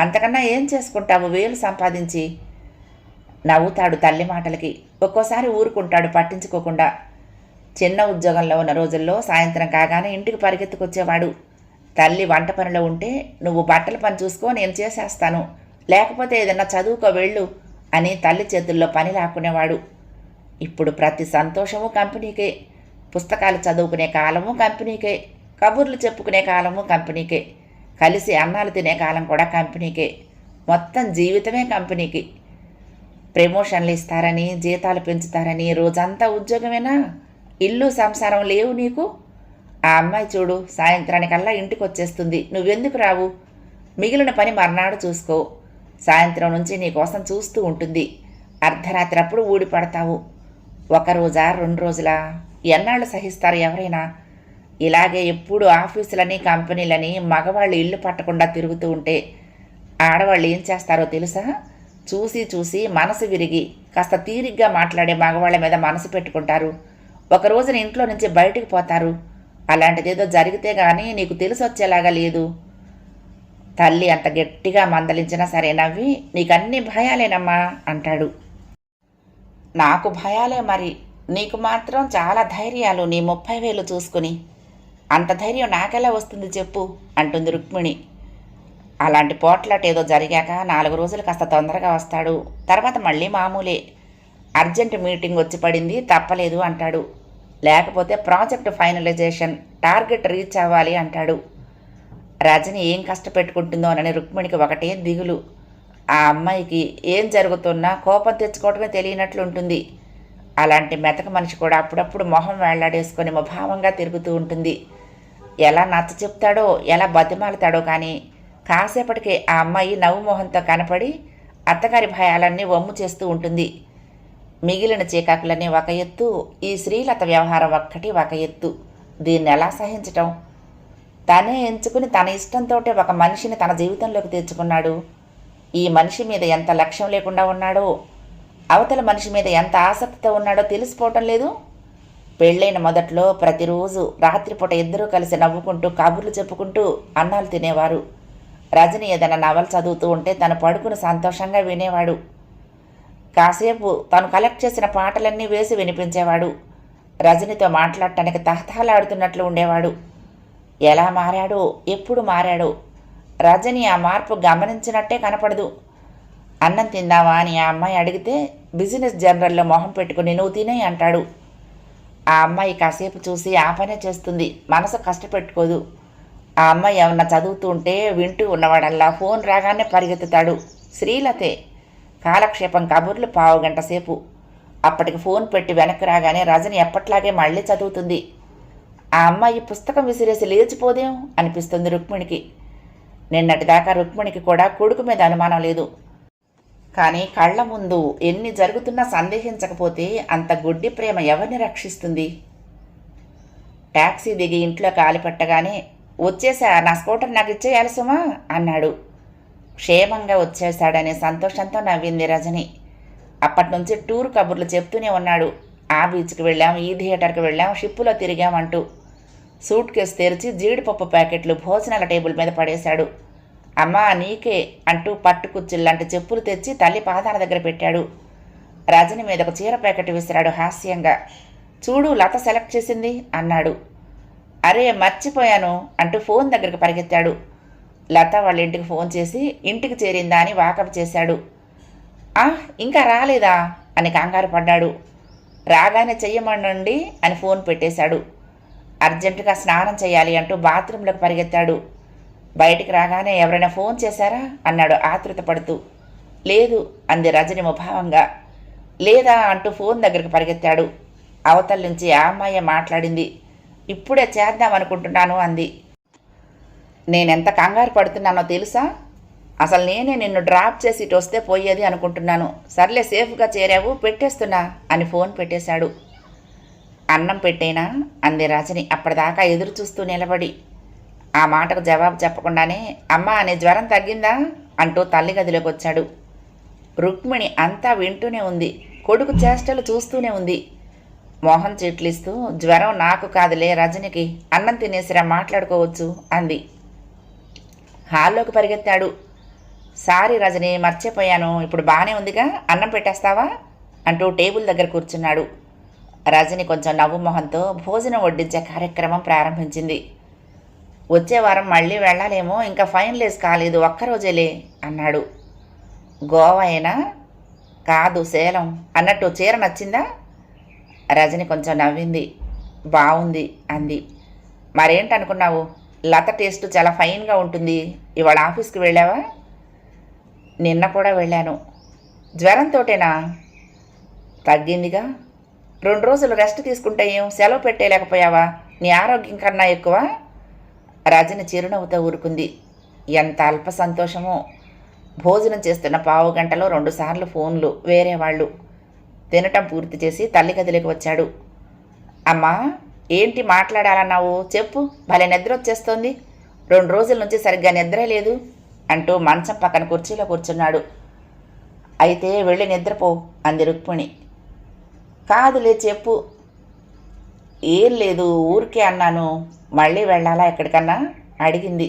అంతకన్నా ఏం చేసుకుంటావు వేలు సంపాదించి? నవ్వుతాడు తల్లి మాటలకి. ఒక్కోసారి ఊరుకుంటాడు పట్టించుకోకుండా. చిన్న ఉద్యోగంలో ఉన్న రోజుల్లో సాయంత్రం కాగానే ఇంటికి పరిగెత్తుకొచ్చేవాడు. తల్లి వంట పనిలో ఉంటే నువ్వు బట్టల పని చూసుకో, నేను చేసేస్తాను, లేకపోతే ఏదన్నా చదువుకో వెళ్ళు అని తల్లి చేతుల్లో పని లాక్కునేవాడు. ఇప్పుడు ప్రతి సంతోషము కంపెనీకే. పుస్తకాలు చదువుకునే కాలము కంపెనీకే, కబుర్లు చెప్పుకునే కాలము కంపెనీకే, కలిసి అన్నాలు తినే కాలం కూడా కంపెనీకే. మొత్తం జీవితమే కంపెనీకి. ప్రమోషన్లు ఇస్తారని, జీతాలు పెంచుతారని రోజంతా ఉద్యోగమేనా? ఇల్లు సంసారం లేవు నీకు? ఆ అమ్మాయి చూడు సాయంత్రానికల్లా ఇంటికి వచ్చేస్తుంది, నువ్వెందుకు రావు? మిగిలిన పని మర్నాడు చూసుకో. సాయంత్రం నుంచి నీకోసం చూస్తూ ఉంటుంది. అర్ధరాత్రి అప్పుడు ఊడిపడతావు. 1 రోజా 2 రోజులా? ఎన్నాళ్ళు సహిస్తారు ఎవరైనా? ఇలాగే ఎప్పుడు ఆఫీసులని కంపెనీలని మగవాళ్ళు ఇల్లు పట్టకుండా తిరుగుతూ ఉంటే ఆడవాళ్ళు ఏం చేస్తారో తెలుసా? చూసి చూసి మనసు విరిగి కాస్త తీరిగ్గా మాట్లాడే మగవాళ్ళ మీద మనసు పెట్టుకుంటారు. ఒక రోజున ఇంట్లో నుంచి బయటికి పోతారు. అలాంటిదేదో జరిగితే గానీ నీకు తెలిసొచ్చేలాగా లేదు. తల్లి అంత గట్టిగా మందలించినా సరే నవ్వి, నీకన్నీ భయాలేనమ్మా అంటాడు. నాకు భయాలే మరి, నీకు మాత్రం చాలా ధైర్యాలు నీ 30,000 చూసుకుని. అంత ధైర్యం నాకెలా వస్తుంది చెప్పు అంటుంది రుక్మిణి. అలాంటి పోట్లాట ఏదో జరిగాక 4 రోజులు కాస్త తొందరగా వస్తాడు. తర్వాత మళ్ళీ మామూలే. అర్జెంట్ మీటింగ్ వచ్చి పడింది, తప్పలేదు అంటాడు. లేకపోతే ప్రాజెక్ట్ ఫైనలైజేషన్, టార్గెట్ రీచ్ అవ్వాలి అంటాడు. రజని ఏం కష్టపెట్టుకుంటుందోనని రుక్మిణికి ఒకటే దిగులు. ఆ అమ్మాయికి ఏం జరుగుతున్నా కోపం తెచ్చుకోవటమే తెలియనట్లుంటుంది. అలాంటి మెతక మనిషి కూడా అప్పుడప్పుడు మొహం వేళ్లాడేసుకొని ముభావంగా తిరుగుతూ ఉంటుంది. ఎలా నచ్చ చెప్తాడో, ఎలా బతిమాలుతాడో కానీ కాసేపటికి ఆ అమ్మాయి నవ్వుమోహంతో కనపడి అత్తగారి భయాలన్నీ వమ్ము చేస్తూ ఉంటుంది. మిగిలిన చీకాకులన్నీ ఒక ఎత్తు, ఈ శ్రీలత వ్యవహారం ఒక్కటి ఒక ఎత్తు. దీన్ని ఎలా సహించటం? తనే ఎంచుకుని తన ఇష్టంతో ఒక మనిషిని తన జీవితంలోకి తెచ్చుకున్నాడు. ఈ మనిషి మీద ఎంత లక్ష్యం లేకుండా ఉన్నాడో, అవతల మనిషి మీద ఎంత ఆసక్తితో ఉన్నాడో తెలిసిపోవటం లేదు. పెళ్ళైన మొదట్లో ప్రతిరోజు రాత్రిపూట ఇద్దరూ కలిసి నవ్వుకుంటూ కబుర్లు చెప్పుకుంటూ అన్నాలు తినేవారు. రజని ఏదైనా నవల చదువుతూ ఉంటే తను పడుకుని సంతోషంగా వినేవాడు. కాసేపు తను కలెక్ట్ చేసిన పాటలన్నీ వేసి వినిపించేవాడు. రజనితో మాట్లాడటానికి తహతహలాడుతున్నట్లు ఉండేవాడు. ఎలా మారాడో, ఎప్పుడు మారాడో రజని ఆ మార్పు గమనించినట్టే కనపడదు. అన్నం తిందావా అని ఆ అమ్మాయి అడిగితే బిజినెస్ జనరల్లో మొహం పెట్టుకుని నువ్వు తినే అంటాడు. ఆ అమ్మాయి కాసేపు చూసి ఆ పనే చేస్తుంది, మనసు కష్టపెట్టుకోదు. ఆ అమ్మాయి ఏమన్నా చదువుతూ ఉంటే వింటూ ఉన్నవాడల్లా ఫోన్ రాగానే పరిగెత్తుతాడు. శ్రీలతే. కాలక్షేపం కబుర్లు 1/2 గంట సేపు. అప్పటికి ఫోన్ పెట్టి వెనక్కి రాగానే రజని ఎప్పట్లాగే మళ్ళీ చదువుతుంది. ఆ అమ్మాయి పుస్తకం విసిరేసి లేచిపోదేం అనిపిస్తుంది రుక్మిణికి. నిన్నటిదాకా రుక్మిణికి కూడా కొడుకు మీద అనుమానం లేదు. కానీ కళ్ళ ముందు ఎన్ని జరుగుతున్నా సందేహించకపోతే అంత గుడ్డి ప్రేమ ఎవరిని రక్షిస్తుంది? ట్యాక్సీ దిగి ఇంట్లో కాలిపెట్టగానే వచ్చేసా, నా స్కూటర్ నాకు ఇచ్చేయాలి సుమా అన్నాడు. క్షేమంగా వచ్చేశాడనే సంతోషంతో నవ్వింది రజని. అప్పటి నుంచి టూర్ కబుర్లు చెప్తూనే ఉన్నాడు. ఆ బీచ్కి వెళ్ళాం, ఈ థియేటర్కి వెళ్ళాం, షిప్పులో తిరిగామంటూ. సూట్ కేసు తెరిచి జీడిపప్పు ప్యాకెట్లు భోజనాల టేబుల్ మీద పడేశాడు. అమ్మా నీకే అంటూ పట్టు కుచ్చుల్లాంటి చెప్పులు తెచ్చి తల్లి పాదాల దగ్గర పెట్టాడు. రజని మీద ఒక చీర ప్యాకెట్ విసిరాడు హాస్యంగా. చూడు లత సెలెక్ట్ చేసింది అన్నాడు. అరే మర్చిపోయాను అంటూ ఫోన్ దగ్గరికి పరిగెత్తాడు. లత వాళ్ళ ఇంటికి ఫోన్ చేసి ఇంటికి చేరిందా అని వాకప్ చేశాడు. ఇంకా రాలేదా అని కంగారు పడ్డాడు. రాగానే చెయ్యమనండి అని ఫోన్ పెట్టేశాడు. అర్జెంటుగా స్నానం చేయాలి అంటూ బాత్రూంలోకి పరిగెత్తాడు. బయటికి రాగానే ఎవరైనా ఫోన్ చేశారా అన్నాడు ఆతృత పడుతూ. లేదు అంది రజని ముభావంగా. లేదా అంటూ ఫోన్ దగ్గరికి పరిగెత్తాడు. అవతల నుంచి ఆ అమ్మాయి మాట్లాడింది. ఇప్పుడే చేద్దామనుకుంటున్నాను అంది. నేనెంత కంగారు పడుతున్నానో తెలుసా? అసలు నేనే నిన్ను డ్రాప్ చేసి ఇటు వస్తే పోయేది అనుకుంటున్నాను. సర్లే సేఫ్గా చేరావు, పెట్టేస్తున్నా అని ఫోన్ పెట్టేశాడు. అన్నం పెట్టేనా అంది రజని అప్పటిదాకా ఎదురు చూస్తూ నిలబడి. ఆ మాటకు జవాబు చెప్పకుండానే అమ్మా నీ జ్వరం తగ్గిందా అంటూ తల్లి గదిలోకి వచ్చాడు. రుక్మిణి అంతా వింటూనే ఉంది, కొడుకు చేష్టలు చూస్తూనే ఉంది. మోహం చిట్లిస్తూ జ్వరం నాకు కాదులే రజనికి, అన్నం తినేసిరా మాట్లాడుకోవచ్చు అంది. హాల్లోకి పరిగెత్తాడు. సారీ రజని మర్చిపోయాను, ఇప్పుడు బాగానే ఉందిగా, అన్నం పెట్టేస్తావా అంటూ టేబుల్ దగ్గర కూర్చున్నాడు. రజని కొంచెం నవ్వు మొహంతో భోజనం వడ్డించే కార్యక్రమం ప్రారంభించింది. వచ్చే వారం మళ్ళీ వెళ్ళాలేమో, ఇంకా ఫైనలైజ్ కాలేదు, ఒక్కరోజేలే అన్నాడు. గోవా అయినా? కాదు సేలం. అన్నట్టు చీర నచ్చిందా? రజని కొంచెం నవ్వింది. బాగుంది అంది. మరేంటనుకున్నావు, లత టేస్ట్ చాలా ఫైన్గా ఉంటుంది. ఇవాళ ఆఫీస్కి వెళ్ళావా? నిన్న కూడా వెళ్ళాను. జ్వరంతోటేనా? తగ్గిందిగా. 2 రోజులు రెస్ట్ తీసుకుంటే ఏం, సెలవు పెట్టేయలేకపోయావా? నీ ఆరోగ్యం కన్నా ఎక్కువ? రజని చిరునవ్వుతో ఊరుకుంది. ఎంత అల్ప సంతోషమో. భోజనం చేస్తున్న పావు గంటలో 2 సార్లు ఫోన్లు వేరే వాళ్ళు. తినటం పూర్తి చేసి తల్లి గదిలోకి వచ్చాడు. అమ్మా, ఏంటి మాట్లాడాలన్నావు? చెప్పు, భలే నిద్ర వచ్చేస్తోంది. 2 రోజుల నుంచి సరిగ్గా నిద్రే లేదు అంటూ మంచం పక్కన కుర్చీలో కూర్చున్నాడు. అయితే వెళ్ళి నిద్రపో అంది రుక్మిణి. కాదులే, చెప్పు. ఏం లేదు, ఊరికే అన్నాను. మళ్ళీ వెళ్ళాలా ఎక్కడికన్నా అడిగింది.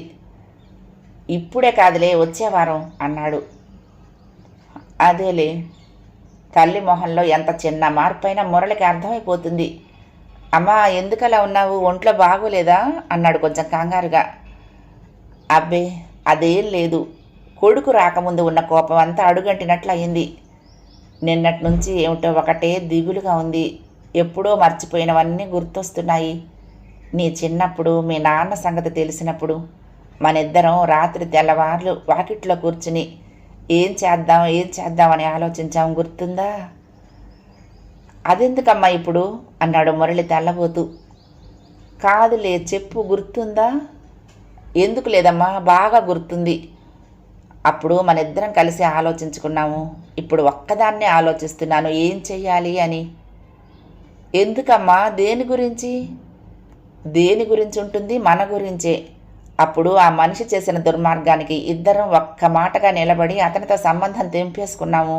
ఇప్పుడే కాదులే, వచ్చే వారం అన్నాడు. అదేలే. తల్లి మొహంలో ఎంత చిన్న మార్పైనా మురళికి అర్థమైపోతుంది. అమ్మా, ఎందుకలా ఉన్నావు? ఒంట్లో బాగోలేదా అన్నాడు కొంచెం కంగారుగా. అబ్బే, అదేం లేదు. కొడుకు రాకముందు ఉన్న కోపం అంతా అడుగంటినట్లు అయింది. నిన్నటి నుంచి ఏమిటో ఒకటే దిగులుగా ఉంది. ఎప్పుడో మర్చిపోయినవన్నీ గుర్తొస్తున్నాయి. నీ చిన్నప్పుడు మీ నాన్న సంగతి తెలిసినప్పుడు మనిద్దరం రాత్రి తెల్లవార్లు వాకిట్లో కూర్చుని ఏం చేద్దామని ఆలోచించాం, గుర్తుందా? అదెందుకమ్మా ఇప్పుడు అన్నాడు మురళి తెల్లబోతూ. కాదులే, చెప్పు, గుర్తుందా? ఎందుకు లేదమ్మా, బాగా గుర్తుంది. అప్పుడు మనిద్దరం కలిసి ఆలోచించుకున్నాము. ఇప్పుడు ఒక్కదాన్నే ఆలోచిస్తున్నాను ఏం చెయ్యాలి అని. ఎందుకమ్మా, దేని గురించి? దేని గురించి ఉంటుంది? మన గురించే. అప్పుడు ఆ మనిషి చేసిన దుర్మార్గానికి ఇద్దరం ఒక్క మాటగా నిలబడి అతనితో సంబంధం తెంపేసుకున్నాము.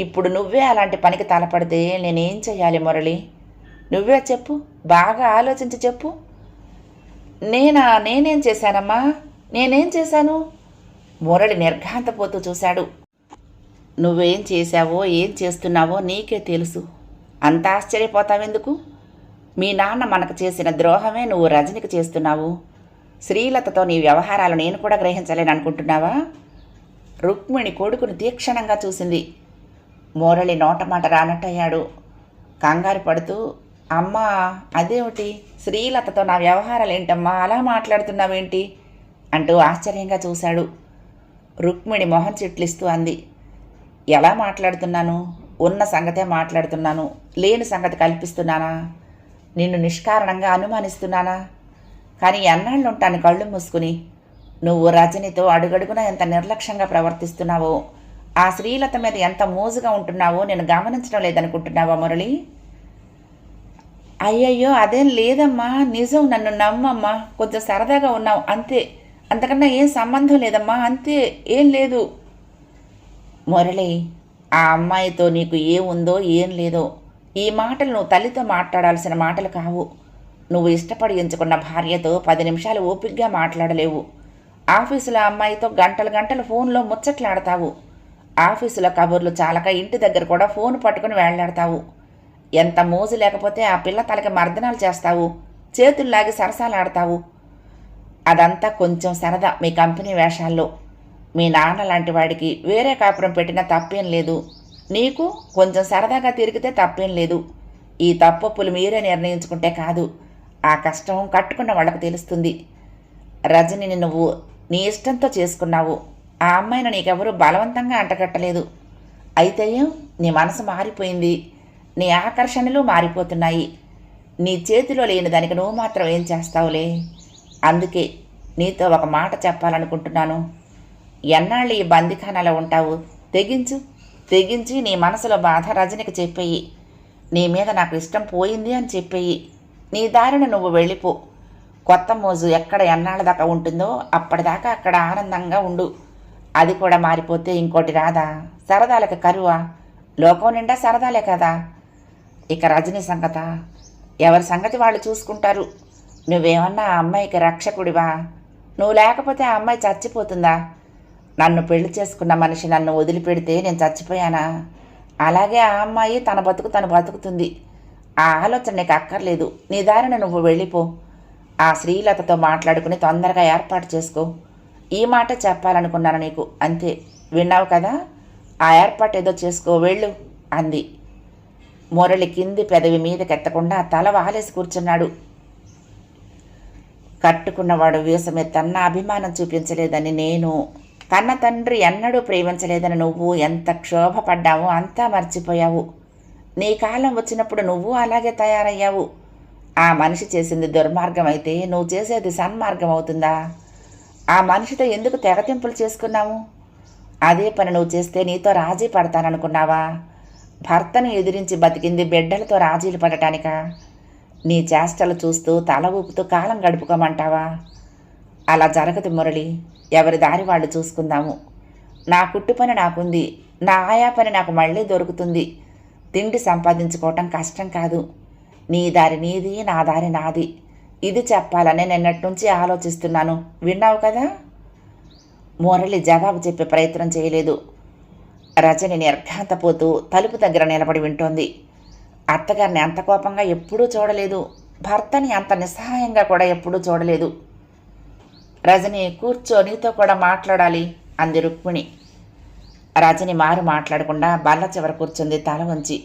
ఇప్పుడు నువ్వే అలాంటి పనికి తలపడితే నేనేం చెయ్యాలి మురళి? నువ్వే చెప్పు, బాగా ఆలోచించి చెప్పు. నేనేం చేశానమ్మా? నేనేం చేశాను? మురళి నిర్ఘాంతపోతూ చూశాడు. నువ్వేం చేశావో ఏం చేస్తున్నావో నీకే తెలుసు. అంత ఆశ్చర్యపోతావెందుకు? మీ నాన్న మనకు చేసిన ద్రోహమే నువ్వు రజనికి చేస్తున్నావు. శ్రీలతతో నీ వ్యవహారాలు నేను కూడా గ్రహించలేను అనుకుంటున్నావా? రుక్మిణి కొడుకుని తీక్షణంగా చూసింది. మురళి నోటమాట రానట్టయ్యాడు. కంగారు పడుతూ, అమ్మా, అదేమిటి? శ్రీలతతో నా వ్యవహారాలు ఏంటమ్మా, అలా మాట్లాడుతున్నావేంటి అంటూ ఆశ్చర్యంగా చూశాడు. రుక్మిణి మొహం చిట్లిస్తూ అంది. ఎలా మాట్లాడుతున్నాను? ఉన్న సంగతే మాట్లాడుతున్నాను. లేని సంగతి కల్పిస్తున్నానా? నిన్ను నిష్కారణంగా అనుమానిస్తున్నానా? కానీ ఎన్నాళ్ళు ఉంటాను కళ్ళు మూసుకుని? నువ్వు రజనితో అడుగడుగునా ఎంత నిర్లక్ష్యంగా ప్రవర్తిస్తున్నావో, ఆ శ్రీలత మీద ఎంత మోజుగా ఉంటున్నావో నేను గమనించడం లేదనుకుంటున్నావా మురళి? అయ్యయ్యో, అదేం లేదమ్మా, నిజం, నన్ను నమ్మమ్మా. కొంచెం సరదాగా ఉన్నావు అంతే, అంతకన్నా ఏం సంబంధం లేదమ్మా, అంతే, ఏం లేదు. మురళి, ఆ అమ్మాయితో నీకు ఏముందో ఏం లేదో ఈ మాటలు నువ్వు తల్లితో మాట్లాడాల్సిన మాటలు కావు. నువ్వు ఇష్టపడి ఎంచుకున్న భార్యతో 10 నిమిషాలు ఓపికగా మాట్లాడలేవు. ఆఫీసులో అమ్మాయితో గంటలు ఫోన్లో ముచ్చట్లాడతావు. ఆఫీసులో కబుర్లు చాలక ఇంటి దగ్గర కూడా ఫోన్ పట్టుకుని వేళ్లాడతావు. ఎంత మోజు లేకపోతే ఆ పిల్ల తలకి మర్దనాలు చేస్తావు, చేతుల్లాగి సరసాలాడతావు. అదంతా కొంచెం సరదా మీ కంపెనీ వేషాల్లో. మీ నాన్న లాంటి వాడికి వేరే కాపురం పెట్టినా తప్పేం లేదు. నీకు కొంచెం సరదాగా తిరిగితే తప్పేం లేదు. ఈ తప్పొప్పులు మీరే నిర్ణయించుకుంటే కాదు, ఆ కష్టం కట్టుకున్న వాళ్ళకు తెలుస్తుంది. రజనిని నువ్వు నీ ఇష్టంతో చేసుకున్నావు. ఆ అమ్మాయిని నీకెవరూ బలవంతంగా అంటగట్టలేదు. అయితే నీ మనసు మారిపోయింది, నీ ఆకర్షణలు మారిపోతున్నాయి. నీ చేతిలో లేని దానికి నువ్వు మాత్రం ఏం చేస్తావులే. అందుకే నీతో ఒక మాట చెప్పాలనుకుంటున్నాను. ఎన్నాళ్ళు ఈ బందిఖానాలో ఉంటావు? తెగించి నీ మనసులో బాధ రజనికి చెప్పేయి. నీ మీద నాకు ఇష్టం పోయింది అని చెప్పేయి. నీ దారిని నువ్వు వెళ్ళిపో. కొత్త మోజు ఎక్కడ ఎన్నాళ్ళ దాకా ఉంటుందో అప్పటిదాకా అక్కడ ఆనందంగా ఉండు. అది కూడా మారిపోతే ఇంకోటి రాదా? సరదాలకు కరువా? లోకం నిండా సరదాలే కదా. ఇక రజని సంగత ఎవరి సంగతి వాళ్ళు చూసుకుంటారు. నువ్వేమన్నా ఆ అమ్మాయికి రక్షకుడివా? నువ్వు లేకపోతే ఆ అమ్మాయి చచ్చిపోతుందా? నన్ను పెళ్లి చేసుకున్న మనిషి నన్ను వదిలిపెడితే నేను చచ్చిపోయానా? అలాగే ఆ అమ్మాయి తన బతుకు తను బతుకుతుంది. ఆ ఆలోచన నీకు అక్కర్లేదు. నీ దారిన నువ్వు వెళ్ళిపో. ఆ శ్రీలతతో మాట్లాడుకుని తొందరగా ఏర్పాటు చేసుకో. ఈ మాట చెప్పాలనుకున్నాను నీకు, అంతే. విన్నావు కదా? ఆ ఏర్పాటు ఏదో చేసుకో, వెళ్ళు అంది. మురళి కింది పెదవి మీదకెత్తకుండా తల వాలేసి కూర్చున్నాడు. కట్టుకున్నవాడు వీసమెత్తన్న అభిమానం చూపించలేదని నేను, కన్న తండ్రి ఎన్నడూ ప్రేమించలేదని నువ్వు ఎంత క్షోభపడ్డావో అంతా మర్చిపోయావు. నీ కాలం వచ్చినప్పుడు నువ్వు అలాగే తయారయ్యావు. ఆ మనిషి చేసింది దుర్మార్గం అయితే నువ్వు చేసేది సన్మార్గం అవుతుందా? ఆ మనిషితో ఎందుకు తెగతింపులు చేసుకున్నావు? అదే పని నువ్వు చేస్తే నీతో రాజీ పడతాననుకున్నావా? భర్తను ఎదిరించి బతికింది బిడ్డలతో రాజీలు పడటానికా? నీ చేష్టలు చూస్తూ తల ఊపుతూ కాలం గడుపుకోమంటావా? అలా జరగదు మురళి. ఎవరి దారి వాళ్ళు చూసుకుందాము. నా కుట్టు పని నాకుంది, నా ఆయా పని నాకు మళ్ళీ దొరుకుతుంది. తిండి సంపాదించుకోవటం కష్టం కాదు. నీ దారి నీది, నా దారి నాది. ఇది చెప్పాలని నిన్నటి నుంచి ఆలోచిస్తున్నాను. విన్నావు కదా? మురళి జవాబు చెప్పే ప్రయత్నం చేయలేదు. రజని నిర్ఘాంతపోతూ తలుపు దగ్గర నిలబడి వింటోంది. అత్తగారిని అంత కోపంగా ఎప్పుడూ చూడలేదు. భర్తని అంత నిస్సహాయంగా కూడా ఎప్పుడూ చూడలేదు. రజని, కూర్చో, నీతో కూడా మాట్లాడాలి అంది రుక్మిణి. రజని మారు మాట్లాడకుండా బల్ల చివర కూర్చుంది తల వంచి.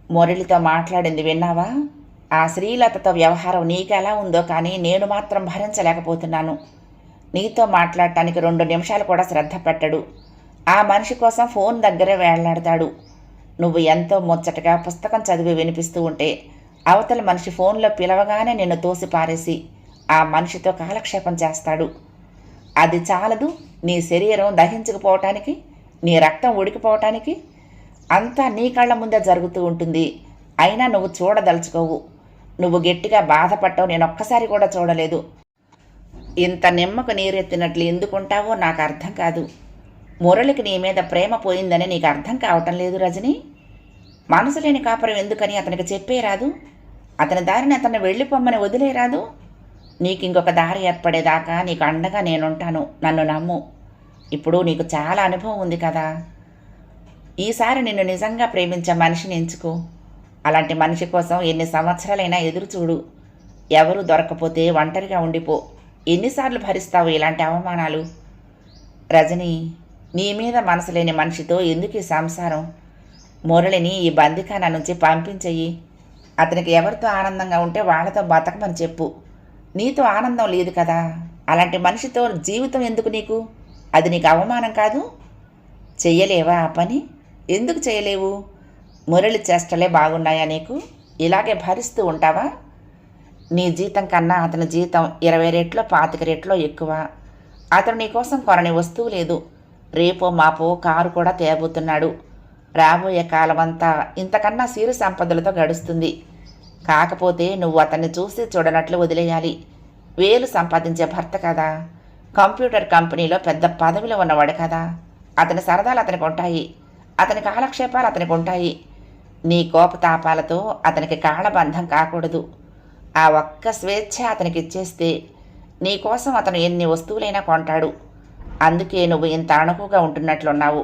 మురళితో మాట్లాడింది విన్నావా? ఆ శ్రీలతతో వ్యవహారం నీకెలా ఉందో కానీ నేను మాత్రం భరించలేకపోతున్నాను. నీతో మాట్లాడటానికి 2 నిమిషాలు కూడా శ్రద్ధ పెట్టడు. ఆ మనిషి కోసం ఫోన్ దగ్గరే వేళ్లాడతాడు. నువ్వు ఎంతో ముచ్చటగా పుస్తకం చదివి వినిపిస్తూ ఉంటే అవతల మనిషి ఫోన్లో పిలవగానే నిన్ను తోసి పారేసి ఆ మనిషితో కాలక్షేపం చేస్తాడు. అది చాలదు నీ శరీరం దహించుకుపోవటానికి, నీ రక్తం ఉడికిపోవటానికి. అంతా నీ కళ్ళ ముందే జరుగుతూ ఉంటుంది. అయినా నువ్వు చూడదలుచుకోవు. నువ్వు గట్టిగా బాధపడటం నేను ఒక్కసారి కూడా చూడలేదు. ఇంత నిమ్మకు నీరెత్తినట్లు ఎందుకుంటావో నాకు అర్థం కాదు. మురళికి నీ మీద ప్రేమ పోయిందని నీకు అర్థం కావటం లేదు రజని. మనసు లేని కాపురం ఎందుకని అతనికి చెప్పేరాదు? అతని దారిని అతన్ని వెళ్ళిపోమ్మని వదిలేరాదు? నీకు ఇంకొక దారి ఏర్పడేదాకా నీకు అండగా నేనుంటాను. నన్ను నమ్ము. ఇప్పుడు నీకు చాలా అనుభవం ఉంది కదా. ఈసారి నిన్ను నిజంగా ప్రేమించే మనిషిని ఎంచుకో. అలాంటి మనిషి కోసం ఎన్ని సంవత్సరాలైనా ఎదురు చూడు. ఎవరు దొరకపోతే ఒంటరిగా ఉండిపో. ఎన్నిసార్లు భరిస్తావు ఇలాంటి అవమానాలు? రజని, నీ మీద మనసు లేని మనిషితో ఎందుకు ఈ సంసారం? మురళిని ఈ బందిఖానా నుంచి పంపించెయ్యి. అతనికి ఎవరితో ఆనందంగా ఉంటే వాళ్ళతో బతకమని చెప్పు. నీతో ఆనందం లేదు కదా. అలాంటి మనిషితో జీవితం ఎందుకు నీకు? అది నీకు అవమానం కాదు? చెయ్యలేవా ఆ పని? ఎందుకు చేయలేవు? మురళి చేష్టలే బాగున్నాయా నీకు? ఇలాగే భరిస్తూ ఉంటావా? నీ జీతం కన్నా అతని జీతం 20 రెట్లో 25 రెట్లో ఎక్కువ. అతను నీకోసం కొనని వస్తువు లేదు. రేపో మాపో కారు కూడా తేబోతున్నాడు. రాబోయే కాలమంతా ఇంతకన్నా సిరి సంపదలతో గడుస్తుంది. కాకపోతే నువ్వు అతన్ని చూసి చూడనట్లు వదిలేయాలి. వేలు సంపాదించే భర్త కదా. కంప్యూటర్ కంపెనీలో పెద్ద పదవిలో ఉన్నవాడు కదా. అతని సరదాలు అతనికి ఉంటాయి. అతని కాలక్షేపాలు అతనికి ఉంటాయి. నీ కోపతాపాలతో అతనికి కాళ్ళబంధం కాకూడదు. ఆ ఒక్క స్వేచ్ఛ అతనికి ఇచ్చేస్తే నీకోసం అతను ఎన్ని వస్తువులైనా కొంటాడు. అందుకే నువ్వు ఇంత అణుకుగా ఉంటున్నట్లున్నావు.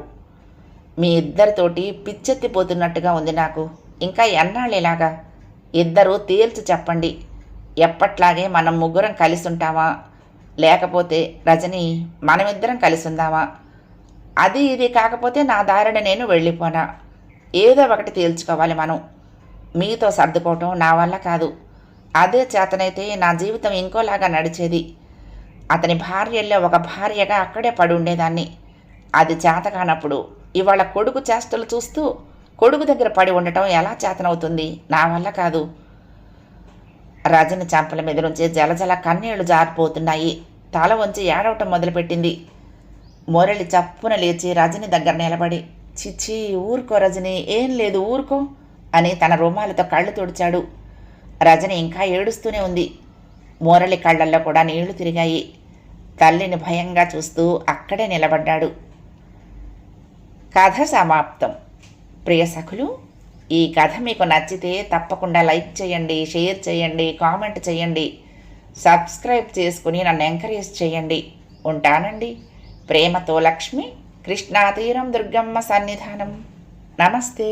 మీ ఇద్దరితోటి పిచ్చెత్తిపోతున్నట్టుగా ఉంది నాకు. ఇంకా ఎన్నాళ్ళు ఇలాగా? ఇద్దరూ తేల్చి చెప్పండి. ఎప్పట్లాగే మనం ముగ్గురం కలిసి ఉంటామా? లేకపోతే రజని మనమిద్దరం కలిసి ఉందామా? అది ఇది కాకపోతే నా దారిని నేను వెళ్ళిపోనా? ఏదో ఒకటి తేల్చుకోవాలి మనం. మీతో సర్దుకోవటం నా వల్ల కాదు. అదే చేతనైతే నా జీవితం ఇంకోలాగా నడిచేది. అతని భార్యల్లో ఒక భార్యగా అక్కడే పడి ఉండేదాన్ని. అది చేత కానప్పుడు ఇవాళ కొడుకు చేష్టలు చూస్తూ కొడుకు దగ్గర పడి ఉండటం ఎలా చేతనవుతుంది? నా వల్ల కాదు. రజని చెంపల మీద నుంచి జలజల కన్నీళ్లు జారిపోతున్నాయి. తల వంచి ఏడవటం మొదలుపెట్టింది. మురళి చప్పున లేచి రజని దగ్గర నిలబడి, చిచ్చి ఊరుకో రజని, ఏం లేదు ఊరుకో అని తన రుమాలతో కళ్ళు తుడిచాడు. రజని ఇంకా ఏడుస్తూనే ఉంది. మురళి కళ్ళల్లో కూడా నీళ్లు తిరిగాయి. తల్లిని భయంగా చూస్తూ అక్కడే నిలబడ్డాడు. కథ సమాప్తం. ప్రియ సఖులు, ఈ కథ మీకు నచ్చితే తప్పకుండా లైక్ చేయండి, షేర్ చేయండి, కామెంట్ చేయండి, సబ్స్క్రైబ్ చేసుకుని నన్ను ఎంకరేజ్ చేయండి. ఉంటానండి. ప్రేమతో లక్ష్మి, కృష్ణాతీరం దుర్గమ్మ సన్నిధానం. నమస్తే.